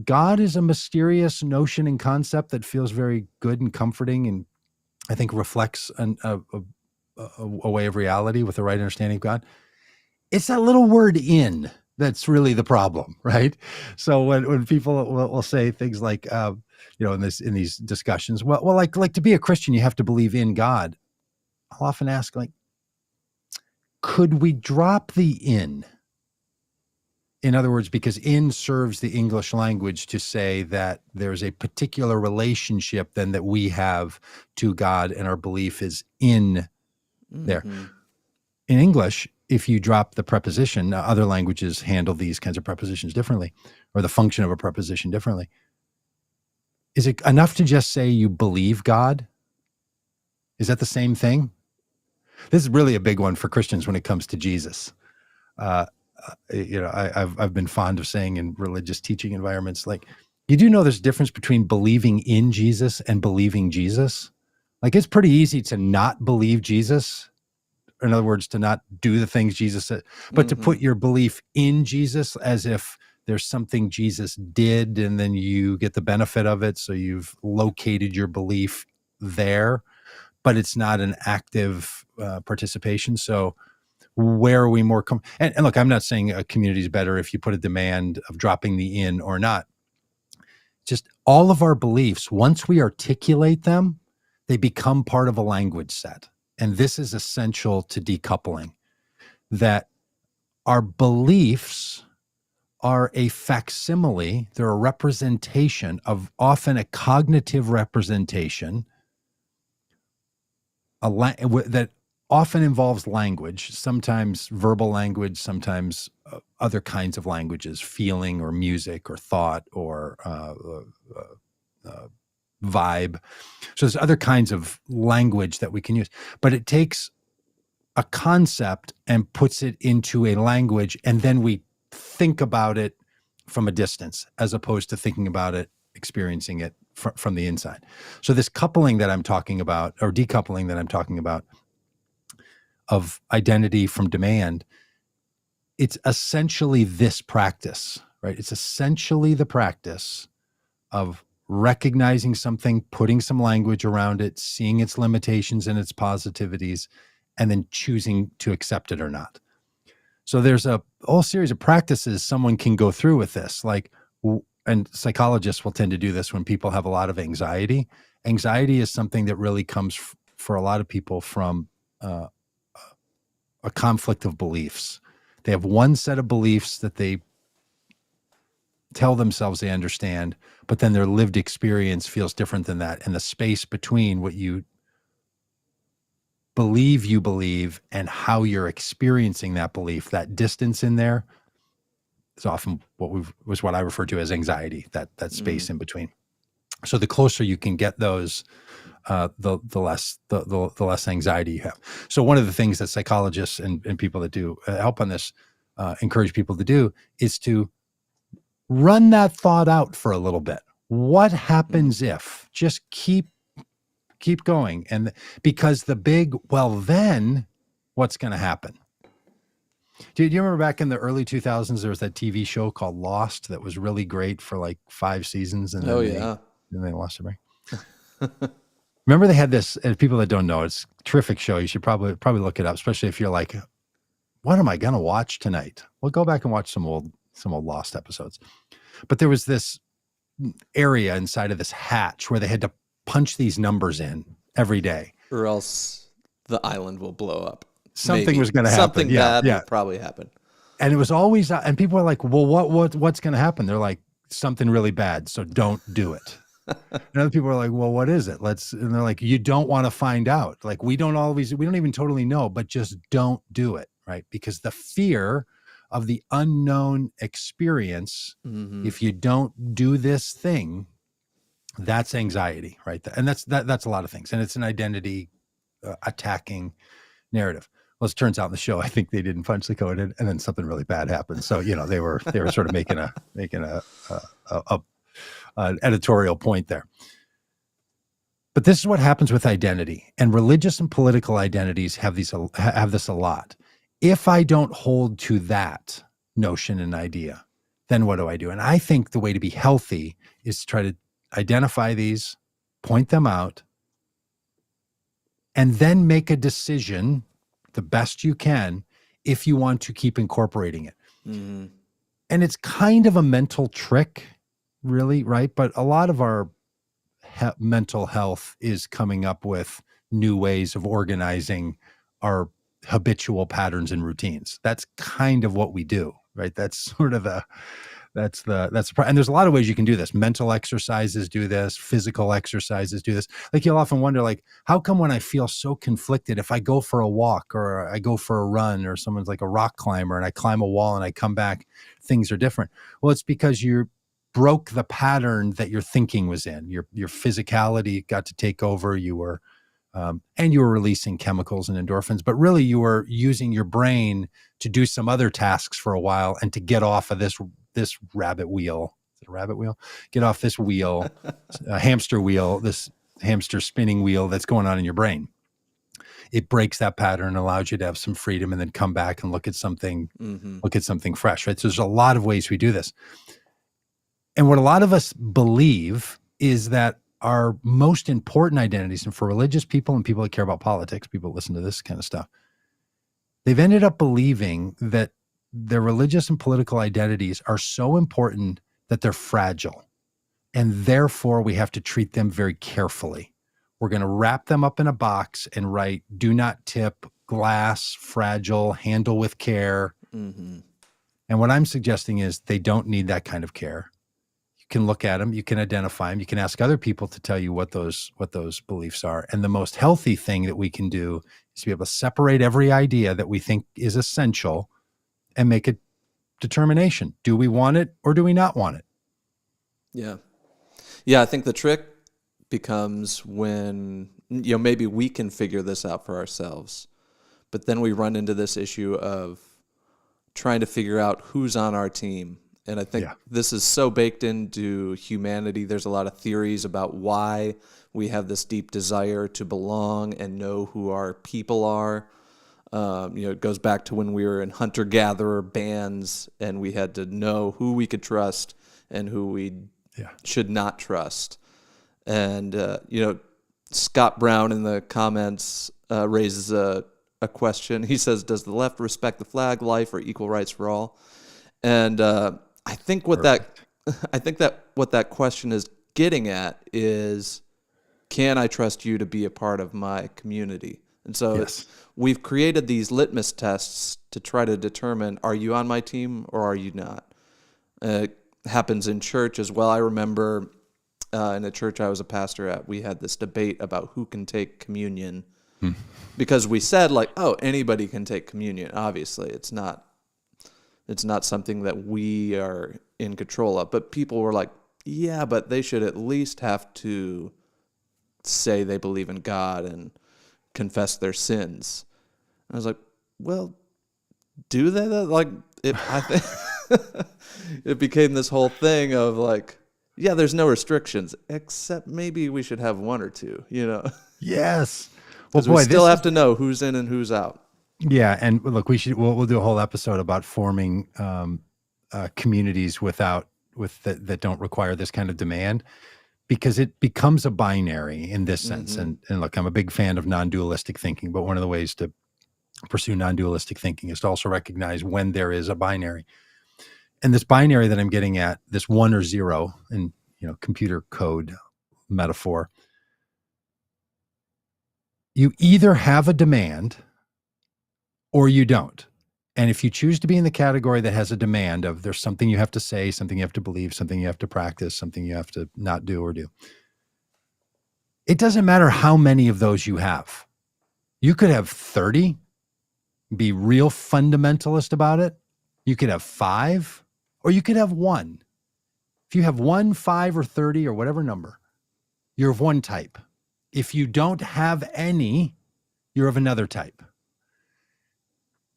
God is a mysterious notion and concept that feels very good and comforting, and I think reflects a way of reality with the right understanding of God. It's that little word in that's really the problem, right? So when people will say things like, in these discussions. Well, like to be a Christian, you have to believe in God. I'll often ask, like, could we drop the in? In other words, because in serves the English language to say that there's a particular relationship then that we have to God, and our belief is in there. In English, if you drop the preposition, now other languages handle these kinds of prepositions differently, or the function of a preposition differently. Is it enough to just say you believe God? Is that the same thing? This is really a big one for Christians when it comes to Jesus. I've been fond of saying in religious teaching environments, like, you do know there's a difference between believing in Jesus and believing Jesus. Like, it's pretty easy to not believe Jesus. In other words, to not do the things Jesus said, but to put your belief in Jesus as if there's something Jesus did and then you get the benefit of it. So you've located your belief there, but it's not an active participation. So where are we more and look, I'm not saying a community is better if you put a demand of dropping the in or not. Just all of our beliefs, once we articulate them, they become part of a language set. And this is essential to decoupling, that our beliefs are a facsimile, they're a representation of, often a cognitive representation, that often involves language, sometimes verbal language, sometimes other kinds of languages, feeling or music or thought or vibe. So there's other kinds of language that we can use, but it takes a concept and puts it into a language, and then we think about it from a distance as opposed to thinking about it, experiencing it from the inside. So this coupling that I'm talking about, or decoupling that I'm talking about, of identity from demand, it's essentially this practice, right? It's essentially the practice of recognizing something, putting some language around it, seeing its limitations and its positivities, and then choosing to accept it or not. So there's a whole series of practices someone can go through with this, like, and psychologists will tend to do this when people have a lot of anxiety. Anxiety is something that really comes for a lot of people from a conflict of beliefs. They have one set of beliefs that they tell themselves they understand, but then their lived experience feels different than that. And the space between what you believe and how you're experiencing that belief, that distance in there, is often what I refer to as anxiety, that space in between. So the closer you can get those, the less anxiety you have. So one of the things that psychologists and people that do help on this encourage people to do is to run that thought out for a little bit. What happens if? Just keep going. And because the big, well, then what's going to happen? Do you remember back in the early 2000s, there was that TV show called Lost that was really great for like 5 seasons. And then they lost it, right? Remember they had this, people that don't know, it's a terrific show. You should probably look it up, especially if you're like, what am I going to watch tonight? Well, go back and watch some old Lost episodes. But there was this area inside of this hatch where they had to punch these numbers in every day, or else the island will blow up. Something was going to happen. Something bad will probably happen. And it was always, and people are like, well, what's going to happen? They're like, something really bad, so don't do it. And other people are like, well, what is it? And they're like, you don't want to find out. Like, we don't even totally know, but just don't do it, right? Because the fear of the unknown experience, if you don't do this thing, that's anxiety, right? And that's a lot of things. And it's an identity attacking narrative. Well, it turns out in the show, I think they didn't punch the code in, and then something really bad happened. So, they were sort of making an editorial point there. But this is what happens with identity, and religious and political identities have this a lot. If I don't hold to that notion and idea, then what do I do? And I think the way to be healthy is to try to identify these, point them out, and then make a decision the best you can if you want to keep incorporating it. And it's kind of a mental trick, really, right? But a lot of our mental health is coming up with new ways of organizing our habitual patterns and routines. That's kind of what we do, right? That's sort of and there's a lot of ways you can do this. Mental exercises do this, physical exercises do this. Like, you'll often wonder, like, how come when I feel so conflicted, if I go for a walk or I go for a run, or someone's like a rock climber and I climb a wall and I come back, things are different? Well, it's because you broke the pattern that your thinking was in. Your physicality got to take over. You were and you were releasing chemicals and endorphins, but really you were using your brain to do some other tasks for a while and to get off of this rabbit wheel. Is it a rabbit wheel? Get off this wheel, a hamster wheel, this hamster spinning wheel that's going on in your brain. It breaks that pattern and allows you to have some freedom and then come back and look at something fresh, right? So there's a lot of ways we do this. And what a lot of us believe is that our most important identities, and for religious people and people that care about politics, people that listen to this kind of stuff, they've ended up believing that their religious and political identities are so important that they're fragile. And therefore, we have to treat them very carefully. We're going to wrap them up in a box and write, do not tip, glass, fragile, handle with care. Mm-hmm. And what I'm suggesting is they don't need that kind of care. Can look at them, you can identify them, you can ask other people to tell you what those beliefs are. And the most healthy thing that we can do is to be able to separate every idea that we think is essential and make a determination. Do we want it or do we not want it? Yeah, I think the trick becomes when, maybe we can figure this out for ourselves, but then we run into this issue of trying to figure out who's on our team. And I think this is so baked into humanity. There's a lot of theories about why we have this deep desire to belong and know who our people are. It goes back to when we were in hunter-gatherer bands and we had to know who we could trust and who we should not trust. And, Scott Brown in the comments raises a question. He says, does the left respect the flag, life, or equal rights for all? And I think what that question is getting at is, can I trust you to be a part of my community? And so we've created these litmus tests to try to determine, are you on my team or are you not? It happens in church as well. I remember in a church I was a pastor at, we had this debate about who can take communion because we said, like, oh, anybody can take communion. Obviously, it's not something that we are in control of. But people were like, yeah, but they should at least have to say they believe in God and confess their sins. And I was like, well, do they? Like, I think it became this whole thing of like, yeah, there's no restrictions, except maybe we should have one or two, Yes. Well, boy, we still have to know who's in and who's out. Yeah, and look, we'll do a whole episode about forming communities that don't require this kind of demand, because it becomes a binary in this sense. And look, I'm a big fan of non-dualistic thinking, but one of the ways to pursue non-dualistic thinking is to also recognize when there is a binary. And this binary that I'm getting at, this 1 or 0 in computer code metaphor, you either have a demand or you don't. And if you choose to be in the category that has a demand of there's something you have to say, something you have to believe, something you have to practice, something you have to not do or do, it doesn't matter how many of those you have. You could have 30, be real fundamentalist about it. You could have 5, or you could have 1. If you have 1, 5, or 30, or whatever number, you're of one type. If you don't have any, you're of another type.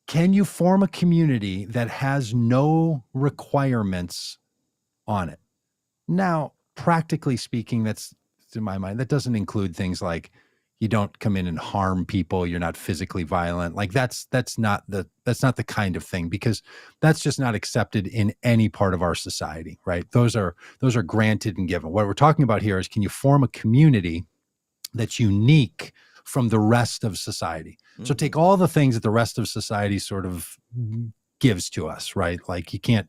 Can you form a community that has no requirements on it? Now, practically speaking, that's, in my mind, that doesn't include things like you don't come in and harm people, you're not physically violent. Like that's not the kind of thing, because that's just not accepted in any part of our society, right? Those are granted and given. What we're talking about here is, can you form a community that's unique from the rest of society? So take all the things that the rest of society sort of gives to us, right? Like you can't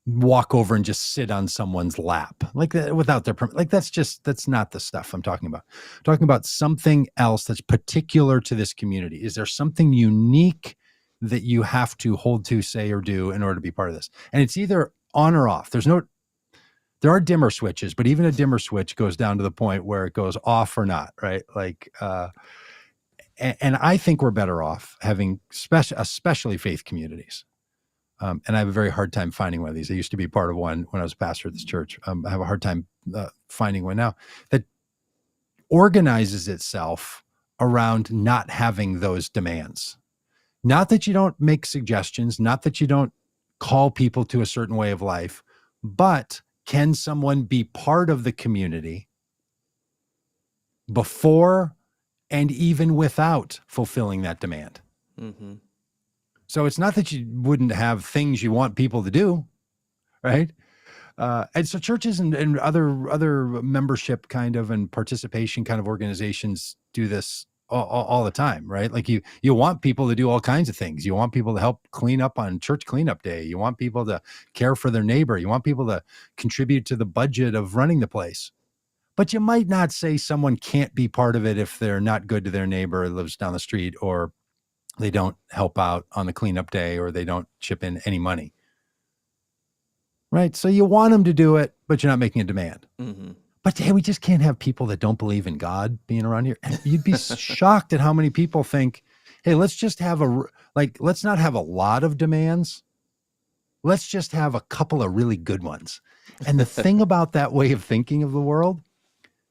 walk over and just sit on someone's lap like that without their permission. Like that's not the stuff I'm talking about. I'm talking about something else that's particular to this community. Is there something unique that you have to hold to, say, or do in order to be part of this? And it's either on or off. There are dimmer switches, but even a dimmer switch goes down to the point where it goes off or not, right? Like, and I think we're better off having especially faith communities. And I have a very hard time finding one of these. I used to be part of one when I was a pastor at this church. I have a hard time finding one now that organizes itself around not having those demands. Not that you don't make suggestions, not that you don't call people to a certain way of life, but can someone be part of the community before and even without fulfilling that demand? Mm-hmm. So it's not that you wouldn't have things you want people to do, right? And so churches and other membership kind of and participation kind of organizations do this all the time, right? Like you want people to do all kinds of things. You want people to help clean up on church cleanup day. You want people to care for their neighbor. You want people to contribute to the budget of running the place. But you might not say someone can't be part of it if they're not good to their neighbor who lives down the street, or they don't help out on the cleanup day, or they don't chip in any money. Right? So you want them to do it, but you're not making a demand. Mm-hmm. But hey, we just can't have people that don't believe in God being around here. And you'd be shocked at how many people think, hey, let's just have let's not have a lot of demands. Let's just have a couple of really good ones. And the thing about that way of thinking of the world,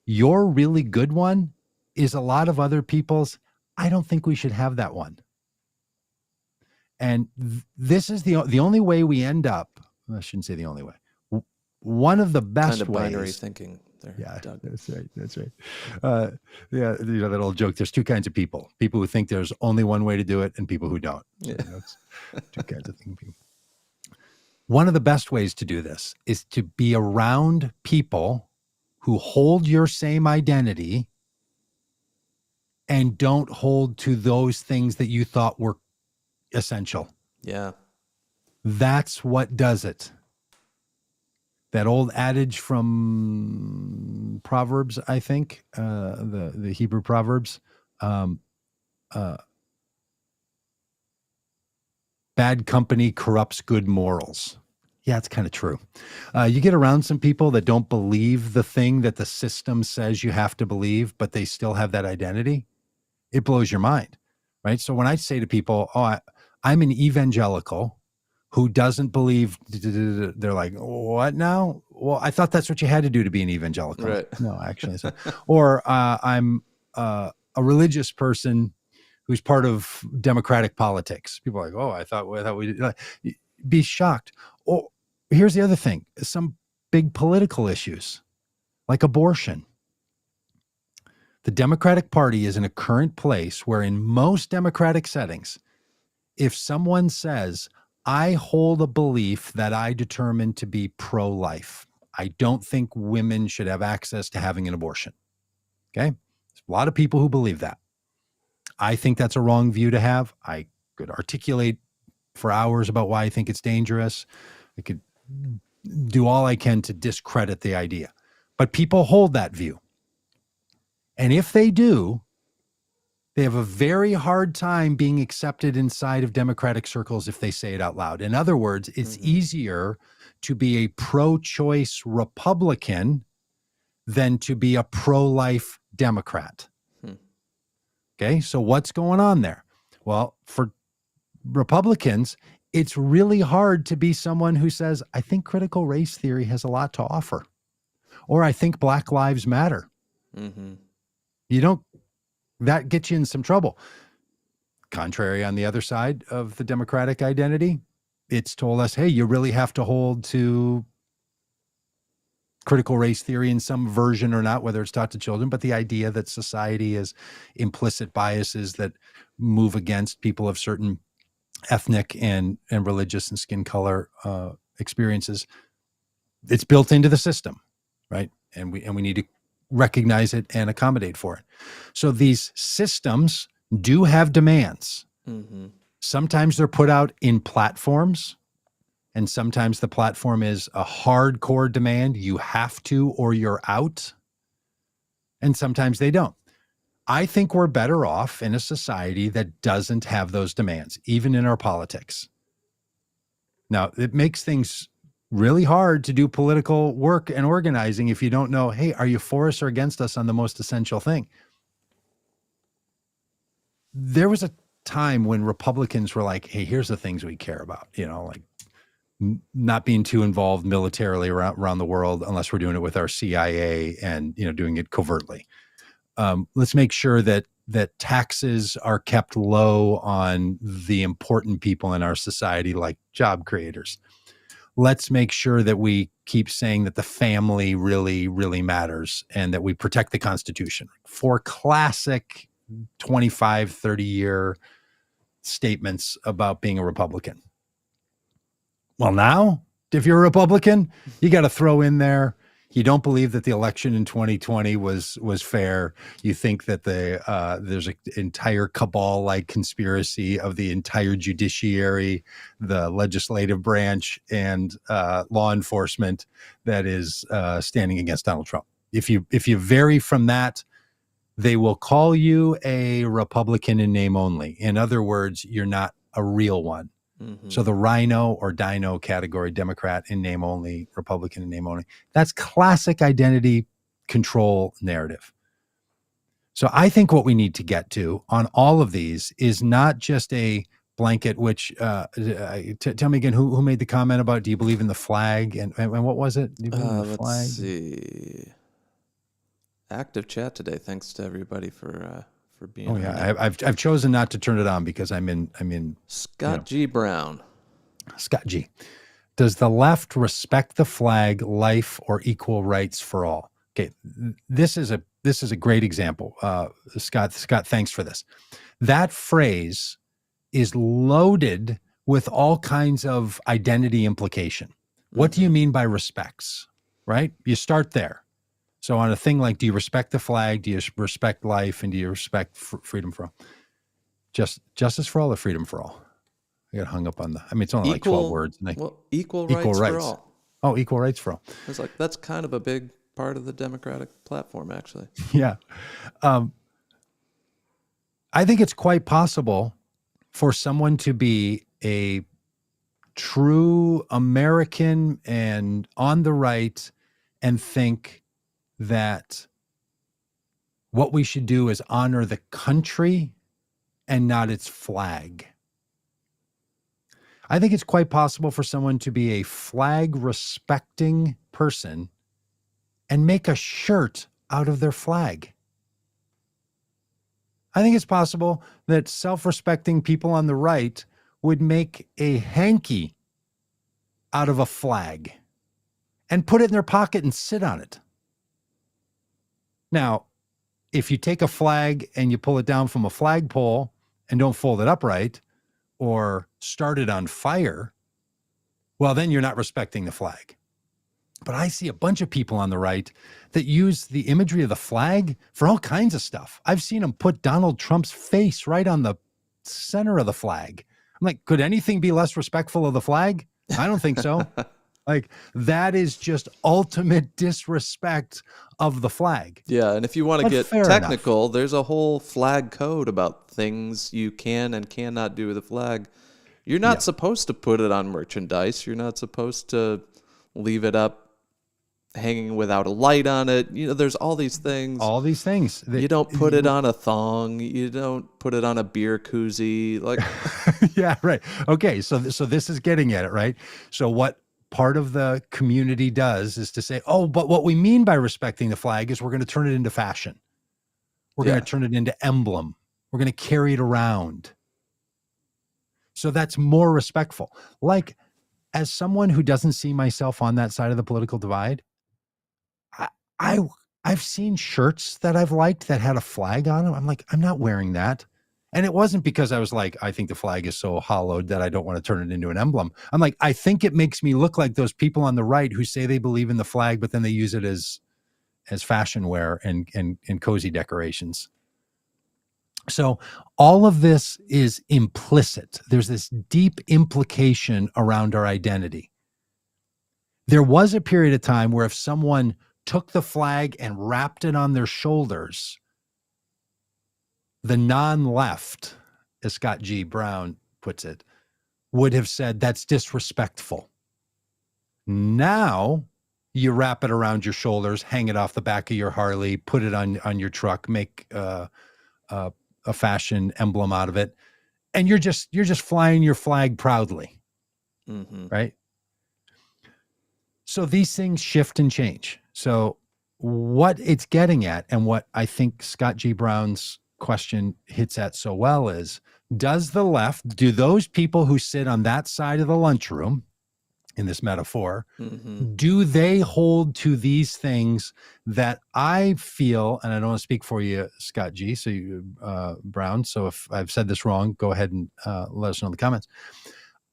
your really good one is a lot of other people's, I don't think we should have that one. And this is the only way we end up, I shouldn't say the only way. One of the best kind of binary ways. Thinking there. Yeah, Doug. that's right. That's right. Yeah, that old joke. There's two kinds of people: people who think there's only one way to do it, and people who don't. So, Yeah. it's two kinds of thinking. One of the best ways to do this is to be around people who hold your same identity and don't hold to those things that you thought were essential. Yeah. That's what does it. That old adage from Proverbs, I think, the Hebrew Proverbs, bad company corrupts good morals. Yeah, it's kind of true. You get around some people that don't believe the thing that the system says you have to believe, but they still have that identity. It blows your mind, right? So when I say to people, I'm an evangelical who doesn't believe, they're like, what now? Well, I thought that's what you had to do to be an evangelical. Right. No, actually. Or I'm a religious person who's part of democratic politics. People are like, I thought we did. Like, be shocked. Or here's the other thing. Some big political issues like abortion. The Democratic Party is in a current place where in most democratic settings, if someone says, I hold a belief that I determine to be pro-life, I don't think women should have access to having an abortion. Okay? There's a lot of people who believe that. I think that's a wrong view to have. I could articulate for hours about why I think it's dangerous. I could do all I can to discredit the idea. But people hold that view. And if they do, they have a very hard time being accepted inside of democratic circles if they say it out loud. In other words, it's easier to be a pro-choice Republican than to be a pro-life Democrat. Okay, so what's going on there? Well, for Republicans, it's really hard to be someone who says, I think critical race theory has a lot to offer, or I think Black Lives Matter. Mm-hmm. That gets you in some trouble. Contrary, on the other side of the Democratic identity, it's told us, hey, you really have to hold to critical race theory in some version or not, whether it's taught to children, but the idea that society is implicit biases that move against people of certain ethnic and religious and skin color experiences, it's built into the system, right? And we need to recognize it and accommodate for it. So these systems do have demands. Mm-hmm. Sometimes they're put out in platforms. And sometimes the platform is a hardcore demand. You have to, or you're out. And sometimes they don't. I think we're better off in a society that doesn't have those demands, even in our politics. Now, it makes things really hard to do political work and organizing if you don't know, hey, are you for us or against us on the most essential thing? There was a time when Republicans were like, hey, here's the things we care about, like not being too involved militarily around the world unless we're doing it with our CIA and, doing it covertly. Let's make sure that taxes are kept low on the important people in our society, like job creators. Let's make sure that we keep saying that the family really, really matters and that we protect the Constitution. For classic 25, 30-year statements about being a Republican. Well, now, if you're a Republican, you got to throw in there, you don't believe that the election in 2020 was fair. You think that there's an entire cabal-like conspiracy of the entire judiciary, the legislative branch, and law enforcement that is standing against Donald Trump. If you vary from that, they will call you a Republican in name only. In other words, you're not a real one. Mm-hmm. So the rhino or dino category, Democrat in name only, Republican in name only, that's classic identity control narrative. So I think what we need to get to on all of these is not just a blanket, which tell me again, who made the comment about, do you believe in the flag? And what was it? Do you believe in the flag? Let's see. Active chat today. Thanks to everybody for being. Oh yeah, I've chosen not to turn it on because I'm in. Scott G. Brown. Scott G. Does the left respect the flag, life, or equal rights for all? Okay, this is a great example. Scott, thanks for this. That phrase is loaded with all kinds of identity implication. What do you mean by respects? Right? You start there. So on a thing like, do you respect the flag? Do you respect life? And do you respect freedom for all? Justice for all or freedom for all? I got hung up on it's only like 12 words. Equal rights for all. Oh, equal rights for all. It's like, that's kind of a big part of the Democratic platform, actually. Yeah. I think it's quite possible for someone to be a true American and on the right and think that what we should do is honor the country and not its flag. I think it's quite possible for someone to be a flag respecting person and make a shirt out of their flag. I think it's possible that self-respecting people on the right would make a hanky out of a flag and put it in their pocket and sit on it. Now, if you take a flag and you pull it down from a flagpole and don't fold it upright or start it on fire, well, then you're not respecting the flag. But I see a bunch of people on the right that use the imagery of the flag for all kinds of stuff. I've seen them put Donald Trump's face right on the center of the flag. I'm like, could anything be less respectful of the flag? I don't think so. Like, that is just ultimate disrespect of the flag. Yeah, and if you want to get technical, there's a whole flag code about things you can and cannot do with a flag. You're not supposed to put it on merchandise. You're not supposed to leave it up hanging without a light on it. There's all these things. You don't put it on a thong. You don't put it on a beer koozie. Like, yeah, right. Okay, so this is getting at it, right? So what part of the community does is to say, oh, but what we mean by respecting the flag is we're going to turn it into fashion. We're going to turn it into emblem. We're going to carry it around. So that's more respectful. Like, as someone who doesn't see myself on that side of the political divide, I've seen shirts that I've liked that had a flag on them. I'm like, I'm not wearing that. And it wasn't because I was like, I think the flag is so hollowed that I don't want to turn it into an emblem. I'm like, I think it makes me look like those people on the right who say they believe in the flag, but then they use it as fashion wear and cozy decorations. So all of this is implicit. There's this deep implication around our identity. There was a period of time where if someone took the flag and wrapped it on their shoulders, the non-left, as Scott G. Brown puts it, would have said that's disrespectful. Now you wrap it around your shoulders, hang it off the back of your Harley, put it on your truck, make a fashion emblem out of it, and you're just flying your flag proudly, right? So these things shift and change. So what it's getting at, and what I think Scott G. Brown's question hits at so well, is, does the left, do those people who sit on that side of the lunchroom, in this metaphor, do they hold to these things that I feel, and I don't want to speak for you, Scott G. So you, Brown. So if I've said this wrong, go ahead and let us know in the comments.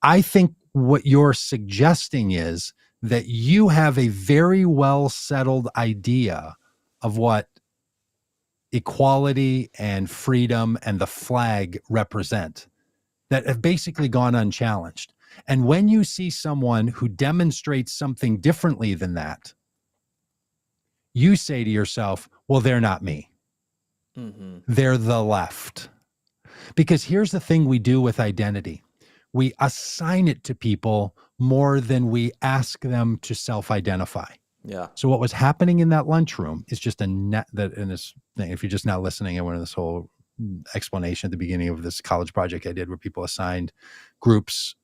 I think what you're suggesting is that you have a very well settled idea of what equality and freedom and the flag represent, that have basically gone unchallenged. And when you see someone who demonstrates something differently than that, you say to yourself, well, they're not me. They're the left. Because here's the thing we do with identity. We assign it to people more than we ask them to self-identify. Yeah. So what was happening in that lunchroom is just in this thing. If you're just not listening, I went into this whole explanation at the beginning of this college project I did, where people assigned groups,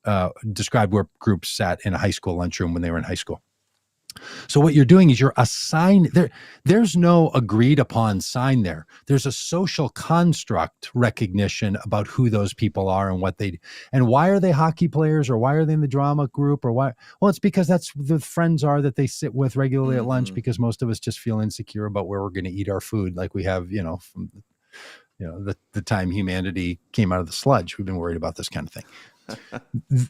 described where groups sat in a high school lunchroom when they were in high school. So what you're doing is you're assigned there. There's no agreed upon sign there. There's a social construct recognition about who those people are and what they, and why are they hockey players, or why are they in the drama group, or why? Well, it's because that's the friends are that they sit with regularly at lunch, because most of us just feel insecure about where we're going to eat our food. Like we have, from the time humanity came out of the sludge, we've been worried about this kind of thing.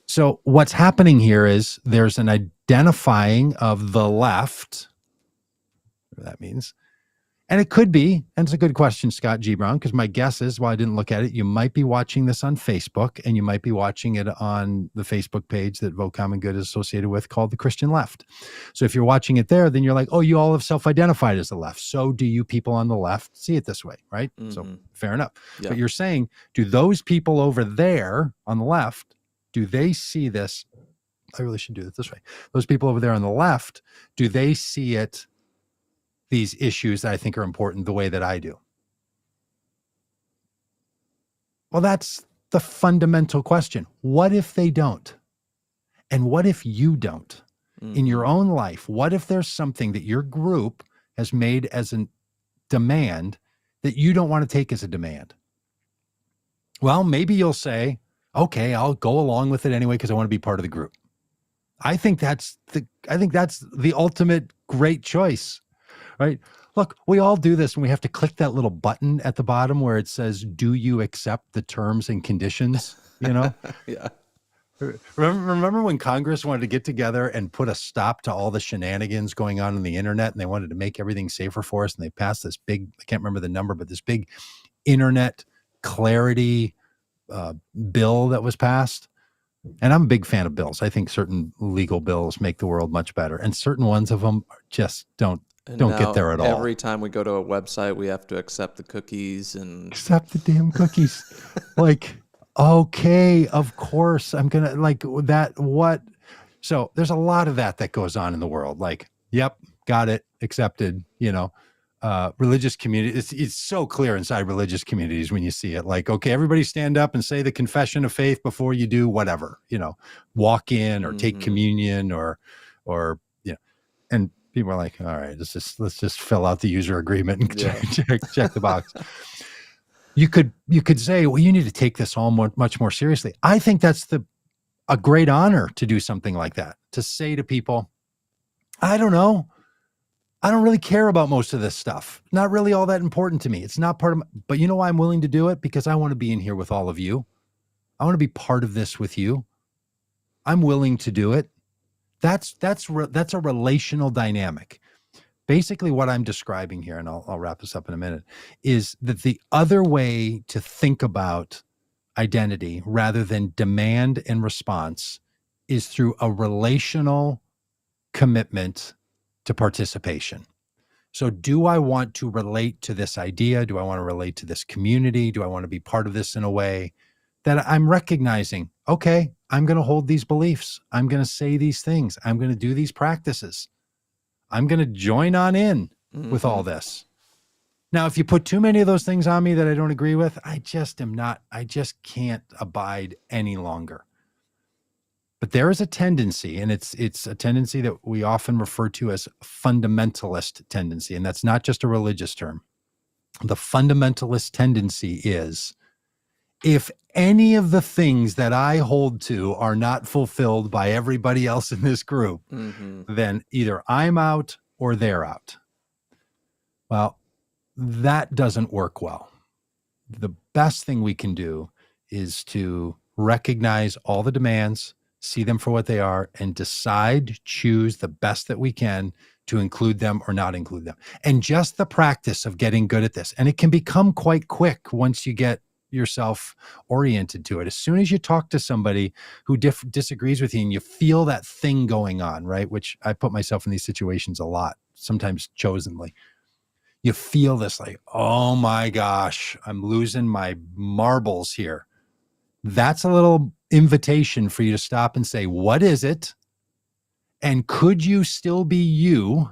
So what's happening here is there's an identifying of the left, whatever that means. And it could be, and it's a good question, Scott G. Brown, because my guess is, while I didn't look at it, you might be watching this on Facebook, and you might be watching it on the Facebook page that Vote Common Good is associated with, called the Christian Left. So if you're watching it there, then you're like, oh, you all have self-identified as the left. So do you people on the left see it this way, right? So fair enough. Yeah. But you're saying, do those people over there on the left, do they see this? I really should do it this way. Those people over there on the left, do they see it, these issues that I think are important, the way that I do? Well, that's the fundamental question. What if they don't? And what if you don't? In your own life, what if there's something that your group has made as a demand that you don't want to take as a demand? Well, maybe you'll say, okay, I'll go along with it anyway because I want to be part of the group. I think that's the ultimate great choice, right? Look, we all do this when we have to click that little button at the bottom where it says, do you accept the terms and conditions? Yeah. Remember when Congress wanted to get together and put a stop to all the shenanigans going on the internet, and they wanted to make everything safer for us, and they passed this big, I can't remember the number, but this big internet clarity bill that was passed. And I'm a big fan of bills. I think certain legal bills make the world much better, and certain ones of them just don't get there at all. Every time we go to a website, we have to accept the cookies and accept the damn cookies. Like, okay, of course I'm gonna like that. What? So there's a lot of that goes on in the world. Like, yep, got it, accepted. Religious community, it's so clear inside religious communities when you see it. Like, okay, everybody stand up and say the confession of faith before you do whatever, walk in or take communion or and people are like, all right, let's just fill out the user agreement and check the box. You could say, well, you need to take this all much more seriously. I think that's a great honor to do something like that, to say to people, I don't know, I don't really care about most of this stuff. Not really all that important to me. It's not part of but you know why I'm willing to do it? Because I want to be in here with all of you. I want to be part of this with you. I'm willing to do it. That's a relational dynamic. Basically, what I'm describing here, and I'll wrap this up in a minute, is that the other way to think about identity rather than demand and response is through a relational commitment to participation. So do I want to relate to this idea? Do I want to relate to this community? Do I want to be part of this in a way that I'm recognizing, okay, I'm going to hold these beliefs. I'm going to say these things. I'm going to do these practices. I'm going to join on in with all this. Now, if you put too many of those things on me that I don't agree with, I just can't abide any longer. But there is a tendency, and it's a tendency that we often refer to as fundamentalist tendency. And that's not just a religious term. The fundamentalist tendency is, if any of the things that I hold to are not fulfilled by everybody else in this group, then either I'm out or they're out. Well, that doesn't work well. The best thing we can do is to recognize all the demands, see them for what they are, and choose the best that we can to include them or not include them. And just the practice of getting good at this. And it can become quite quick once you get yourself oriented to it. As soon as you talk to somebody who disagrees with you and you feel that thing going on, right? Which I put myself in these situations a lot, sometimes chosenly. You feel this like, oh my gosh, I'm losing my marbles here. That's a little invitation for you to stop and say, what is it? And could you still be you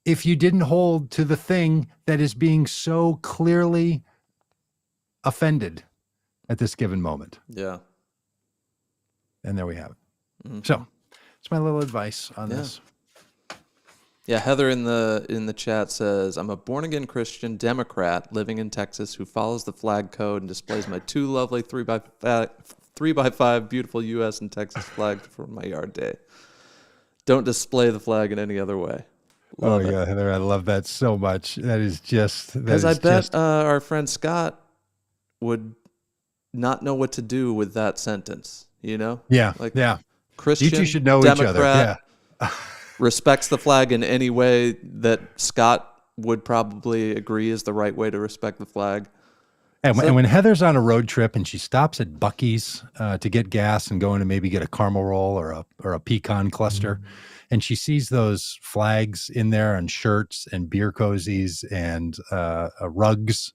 if you didn't hold to the thing that is being so clearly offended at this given moment? Yeah. And there we have it. So it's my little advice on this. Yeah, Heather in the chat says, I'm a born-again Christian Democrat living in Texas who follows the flag code and displays my two lovely 3x5 beautiful U.S. and Texas flags for my yard day. Don't display the flag in any other way. Love it. Heather, I love that so much. That is just... Because I bet our friend Scott would not know what to do with that sentence, you know? Yeah, Christian, you two should know Democrat, each other. Yeah. respects the flag in any way that Scott would probably agree is the right way to respect the flag. And when Heather's on a road trip and she stops at Buc-ee's to get gas and go in and maybe get a caramel roll or a pecan cluster, and she sees those flags in there and shirts and beer cozies and rugs,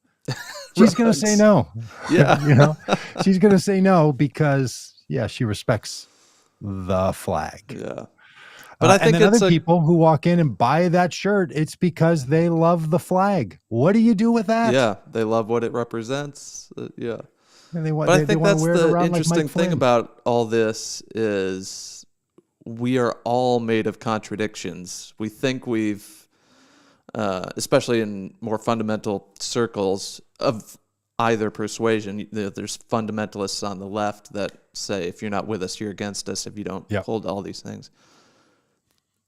she's going to say no. Yeah. She's going to say no because, she respects the flag. Yeah. But I think and then other people who walk in and buy that shirt, it's because they love the flag. What do you do with that? Yeah, they love what it represents. And but I think that's the interesting thing Flynn. about all this is we are all made of contradictions. We think we've, especially in more fundamental circles of either persuasion, there's fundamentalists on the left that say, if you're not with us, you're against us, if you don't hold all these things.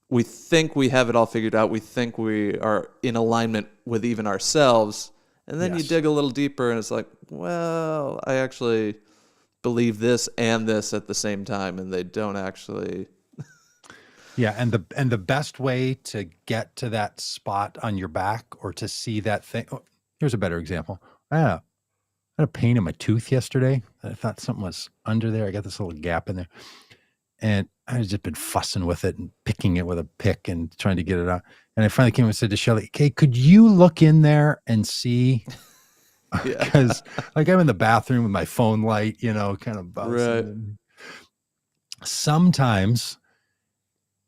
We think we have it all figured out. We think we are in alignment with even ourselves. And then you dig a little deeper and it's like, well, I actually believe this and this at the same time. And they don't actually. And the best way to get to that spot on your back or to see that thing. Oh, here's a better example. I had a pain in my tooth yesterday. I thought something was under there. I got this little gap in there. And I've just been fussing with it and picking it with a pick and trying to get it out. And I finally came and said to Shelly, okay, could you look in there and see? Because I'm in the bathroom with my phone light, kind of bouncing. Right. Sometimes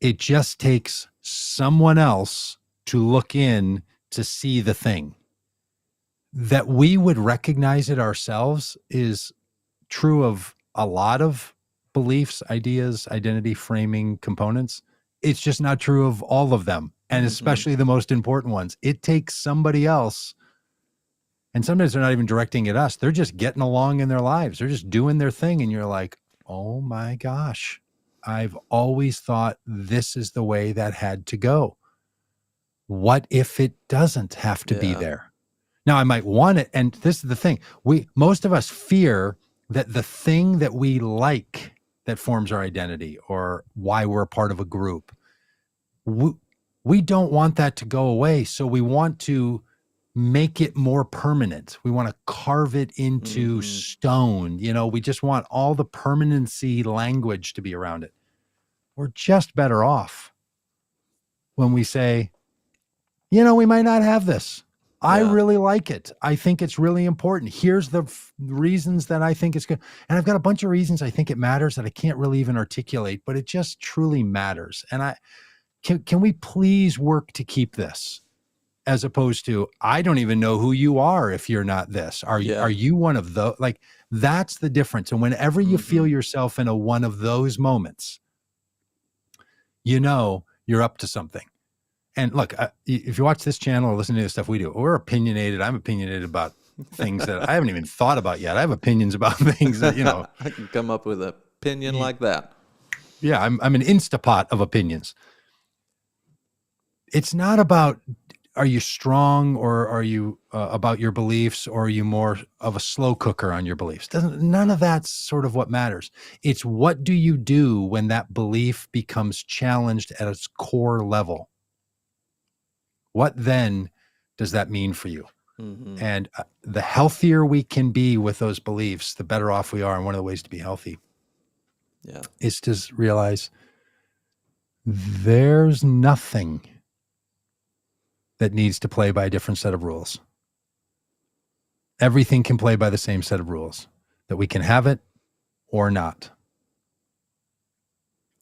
it just takes someone else to look in to see the thing. That we would recognize it ourselves is true of a lot of beliefs, ideas, identity framing components. It's just not true of all of them. And especially the most important ones. It takes somebody else. And sometimes they're not even directing at us. They're just getting along in their lives. They're just doing their thing. And you're like, oh my gosh, I've always thought this is the way that had to go. What if it doesn't have to be there? Now I might want it. And this is the thing. Most of us fear that the thing that we like that forms our identity or why we're a part of a group, We don't want that to go away. So we want to make it more permanent. We want to carve it into stone. We just want all the permanency language to be around it. We're just better off when we say, we might not have this. I really like it. I think it's really important. Here's the reasons that I think it's good. And I've got a bunch of reasons I think it matters that I can't really even articulate, but it just truly matters. And can we please work to keep this, as opposed to, I don't even know who you are if you're not this. Are you one of those? Like, that's the difference. And whenever you feel yourself in one of those moments, you're up to something. And look, if you watch this channel or listen to the stuff we do, we're opinionated. I'm opinionated about things that I haven't even thought about yet. I have opinions about things that, I can come up with an opinion like that. Yeah, I'm an Instapot of opinions. It's not about, are you strong, or are you about your beliefs, or are you more of a slow cooker on your beliefs? None of that's sort of what matters. It's what do you do when that belief becomes challenged at its core level? What then does that mean for you? And the healthier we can be with those beliefs, the better off we are. And one of the ways to be healthy is to realize there's nothing that needs to play by a different set of rules. Everything can play by the same set of rules, that we can have it or not.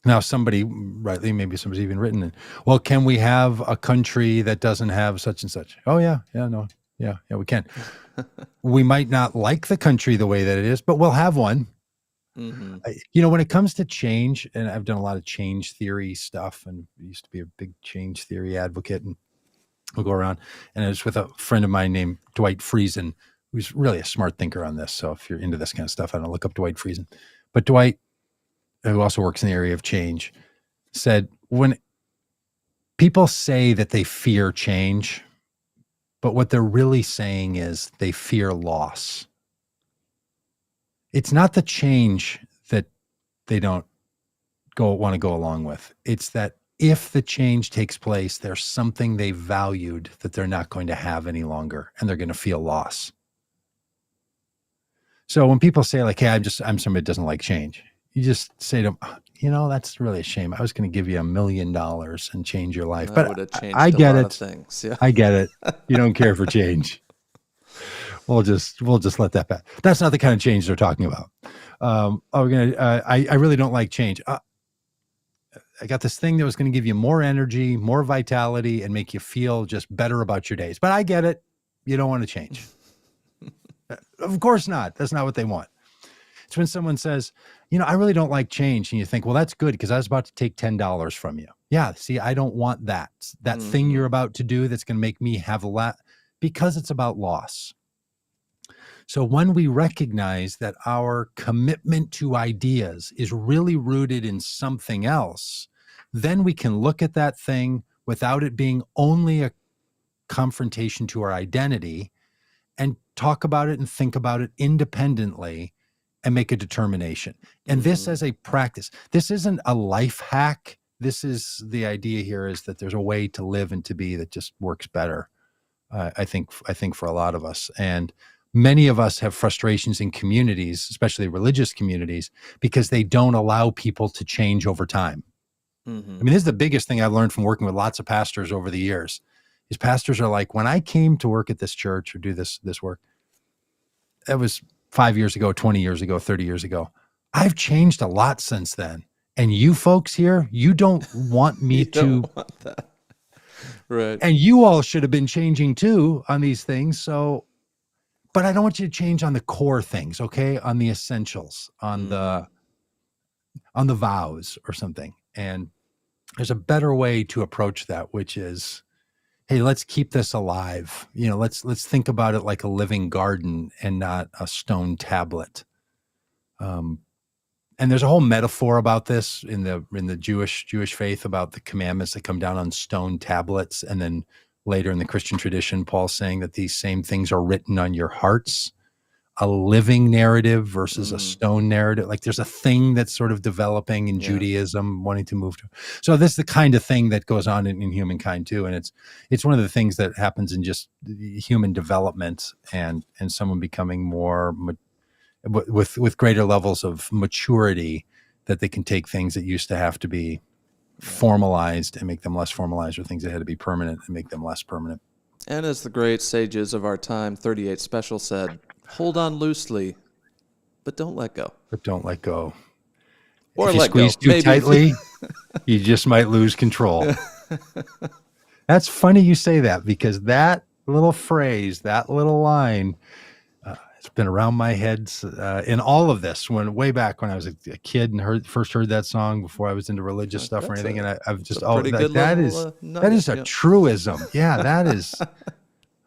Now, maybe somebody's even written, well, can we have a country that doesn't have such and such? Oh, yeah, we can. We might not like the country the way that it is, but we'll have one. When it comes to change, and I've done a lot of change theory stuff, and I used to be a big change theory advocate, and we'll go around, and I was with a friend of mine named Dwight Friesen, who's really a smart thinker on this. So if you're into this kind of stuff, I don't look up Dwight Friesen. But Dwight, who also works in the area of change, said, when people say that they fear change, but what they're really saying is they fear loss. It's not the change that they don't want to go along with. It's that if the change takes place, there's something they valued that they're not going to have any longer, and they're going to feel loss. So when people say, like, hey, I'm somebody that doesn't like change, you just say to them, that's really a shame. I was going to give you $1 million and change your life. But I get it. Things. Yeah. I get it. You don't care for change. We'll just let that pass. That's not the kind of change they're talking about. I really don't like change. I got this thing that was going to give you more energy, more vitality, and make you feel just better about your days. But I get it. You don't want to change. Of course not. That's not what they want. It's when someone says, I really don't like change. And you think, well, that's good, because I was about to take $10 from you. Yeah. See, I don't want that thing you're about to do that's going to make me have a lot, because it's about loss. So when we recognize that our commitment to ideas is really rooted in something else, then we can look at that thing without it being only a confrontation to our identity, and talk about it and think about it independently and make a determination. And this as a practice, this isn't a life hack. This is the idea here, is that there's a way to live and to be that just works better. I think for a lot of us. And many of us have frustrations in communities, especially religious communities, because they don't allow people to change over time. I mean, this is the biggest thing I've learned from working with lots of pastors over the years, is pastors are like, when I came to work at this church or do this work, that was 5 years ago, 20 years ago, 30 years ago. I've changed a lot since then. And you folks here, you don't want me You to. don't want that. Right. And you all should have been changing too on these things. So, but I don't want you to change on the core things, okay? On the essentials, on the vows or something. And there's a better way to approach that, which is, hey, let's keep this alive. Let's think about it like a living garden and not a stone tablet. And there's a whole metaphor about this in the Jewish faith about the commandments that come down on stone tablets. And then later in the Christian tradition, Paul's saying that these same things are written on your hearts. a living narrative versus a stone narrative. Like there's a thing that's sort of developing in Judaism, wanting to move to. So this is the kind of thing that goes on in humankind too. And it's one of the things that happens in just human development and someone becoming more with greater levels of maturity, that they can take things that used to have to be formalized and make them less formalized, or things that had to be permanent and make them less permanent. And as the great sages of our time, 38 Special, said, hold on loosely, but don't let go. But don't let go. Or if you let squeeze go. too tightly, you just might lose control. That's funny you say that, because that little phrase, that little line, it's been around my head in all of this. Way back when I was a kid and first heard that song before I was into religious stuff or anything, and I've just that is a truism. Yeah, that is.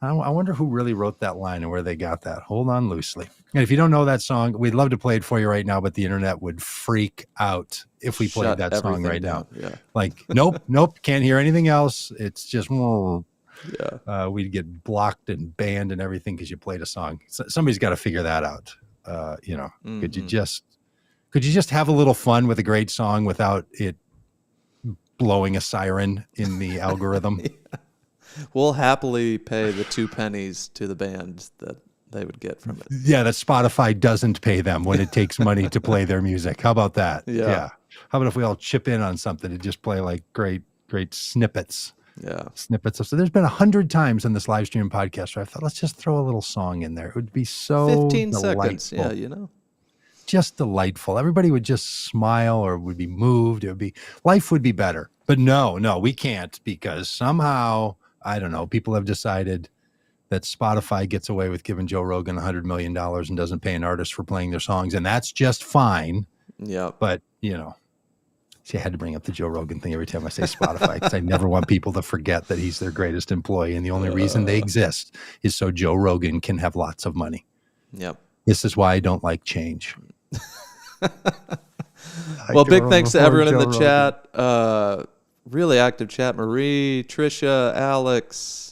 I wonder who really wrote that line and where they got that. Hold on loosely. And if you don't know that song, we'd love to play it for you right now, but the internet would freak out if we played that song right now. Yeah. Like, nope, can't hear anything else. It's just, we'd get blocked and banned and everything because you played a song. So somebody's got to figure that out. Could you just have a little fun with a great song without it blowing a siren in the algorithm? We'll happily pay the 2 pennies to the band that they would get from it. Yeah, that Spotify doesn't pay them when it takes money to play their music. How about that? Yeah. How about if we all chip in on something and just play like great snippets? Yeah. Snippets of. So there's been 100 times in this live stream podcast where I thought, let's just throw a little song in there. It would be so 15 delightful. seconds. Yeah, Just delightful. Everybody would just smile or would be moved. Life would be better. But no, we can't, because somehow, I don't know, people have decided that Spotify gets away with giving Joe Rogan $100 million and doesn't pay an artist for playing their songs. And that's just fine. Yeah. But, see, I had to bring up the Joe Rogan thing every time I say Spotify, because I never want people to forget that he's their greatest employee. And the only reason they exist is so Joe Rogan can have lots of money. Yep. This is why I don't like change. Well, big thanks to everyone in the chat. Really active chat. Marie, Trisha, Alex,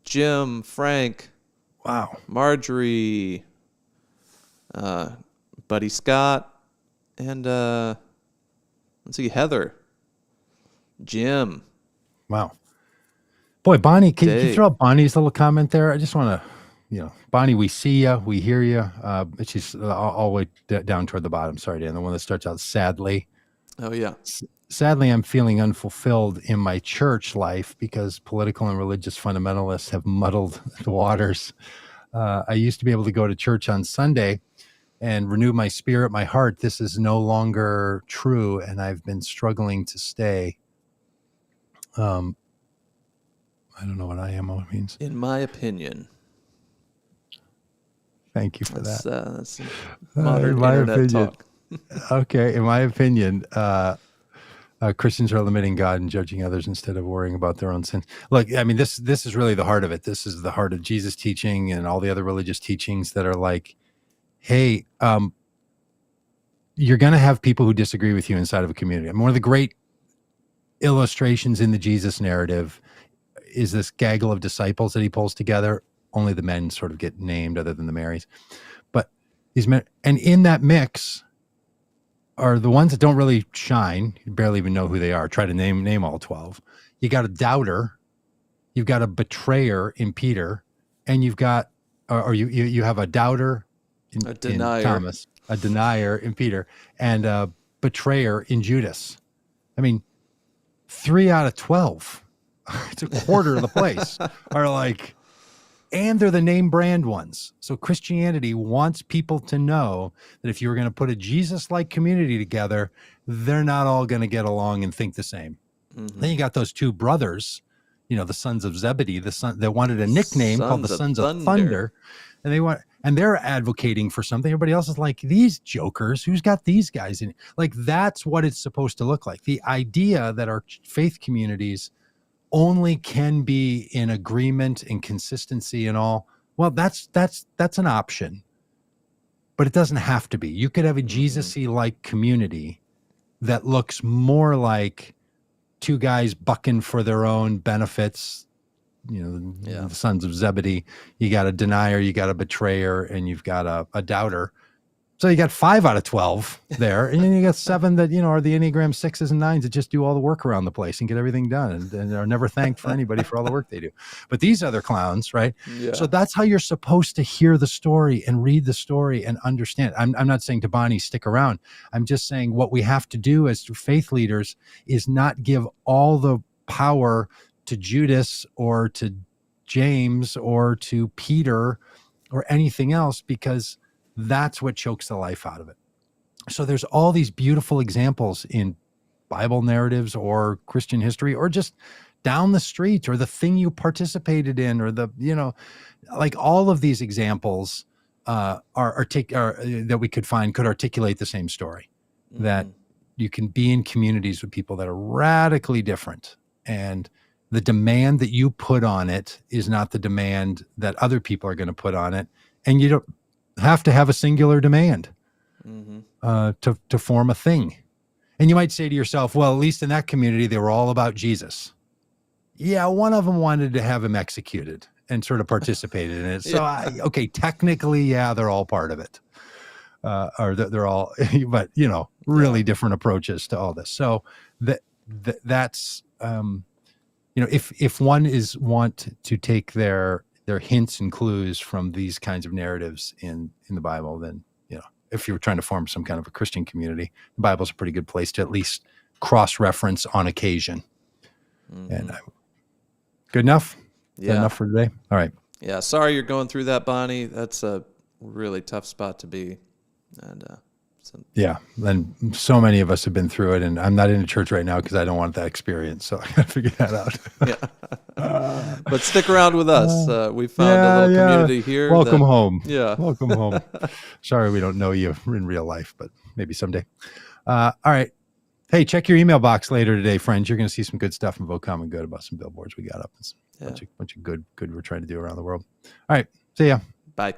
Jim, Frank. Wow. Marjorie, Buddy Scott, and let's see, Heather, Jim. Wow. Boy, Bonnie, can you throw out Bonnie's little comment there? I just want to, Bonnie, we see you, we hear you. She's all the way down toward the bottom. Sorry, Dan, the one that starts out sadly. Oh, yeah. Sadly, I'm feeling unfulfilled in my church life because political and religious fundamentalists have muddled the waters. I used to be able to go to church on Sunday and renew my spirit, my heart. This is no longer true, and I've been struggling to stay. I don't know what IMO means. In my opinion. Thank you for that. That's modern internet talk. Okay, in my opinion, Christians are limiting God and judging others instead of worrying about their own sins. Look, I mean, this is really the heart of it. This is the heart of Jesus' teaching and all the other religious teachings that are like, hey, you're going to have people who disagree with you inside of a community. I mean, one of the great illustrations in the Jesus narrative is this gaggle of disciples that he pulls together. Only the men sort of get named other than the Marys. But these men, and in that mix are the ones that don't really shine. You barely even know who they are. Try to name all 12. You got a doubter, you've got a betrayer in Peter, and you've got, or you have a doubter in Thomas, a denier in Peter, and a betrayer in Judas. I mean, 3 out of 12, it's a quarter of the place, are like, and they're the name brand ones. So Christianity wants people to know that if you were going to put a Jesus-like community together, they're not all going to get along and think the same. Mm-hmm. Then you got those 2 brothers, the sons of Zebedee, they wanted a nickname called the Sons of Thunder. And they're advocating for something. Everybody else is like, these jokers, who's got these guys in? Like, that's what it's supposed to look like. The idea that our faith communities only can be in agreement and consistency and all. Well, that's an option, but it doesn't have to be. You could have a Jesus-y like community that looks more like 2 guys bucking for their own benefits Yeah. the sons of Zebedee. You got a denier, you got a betrayer, and you've got a doubter. So you got 5 out of 12 there, and then you got 7 that are the Enneagram 6s and 9s that just do all the work around the place and get everything done, and are never thanked for anybody for all the work they do. But these other clowns, right? Yeah. So that's how you're supposed to hear the story and read the story and understand. I'm not saying to Bonnie, stick around. I'm just saying what we have to do as faith leaders is not give all the power to Judas or to James or to Peter or anything else, because that's what chokes the life out of it. So there's all these beautiful examples in Bible narratives or Christian history or just down the street or the thing you participated in or like all of these examples that we could find could articulate the same story, that you can be in communities with people that are radically different, and the demand that you put on it is not the demand that other people are going to put on it. And you don't have to have a singular demand to form a thing. And you might say to yourself, well, at least in that community, they were all about Jesus. Yeah, one of them wanted to have him executed and sort of participated in it. So, okay, technically, yeah, they're all part of it. Or they're all, but, really different approaches to all this. So that's, if one want to take their hints and clues from these kinds of narratives in the Bible, then, if you're trying to form some kind of a Christian community, the Bible's a pretty good place to at least cross-reference on occasion. And good enough? Is that enough for today? All right. Yeah. Sorry you're going through that, Bonnie. That's a really tough spot to be. And yeah. And so many of us have been through it, and I'm not in a church right now because I don't want that experience. So I got to figure that out. Yeah. But stick around with us. We found a little community here. Welcome home. Yeah. Welcome home. Sorry we don't know you in real life, but maybe someday. All right. Hey, check your email box later today, friends. You're going to see some good stuff in Common Good about some billboards we got up. It's a bunch of good we're trying to do around the world. All right. See ya. Bye.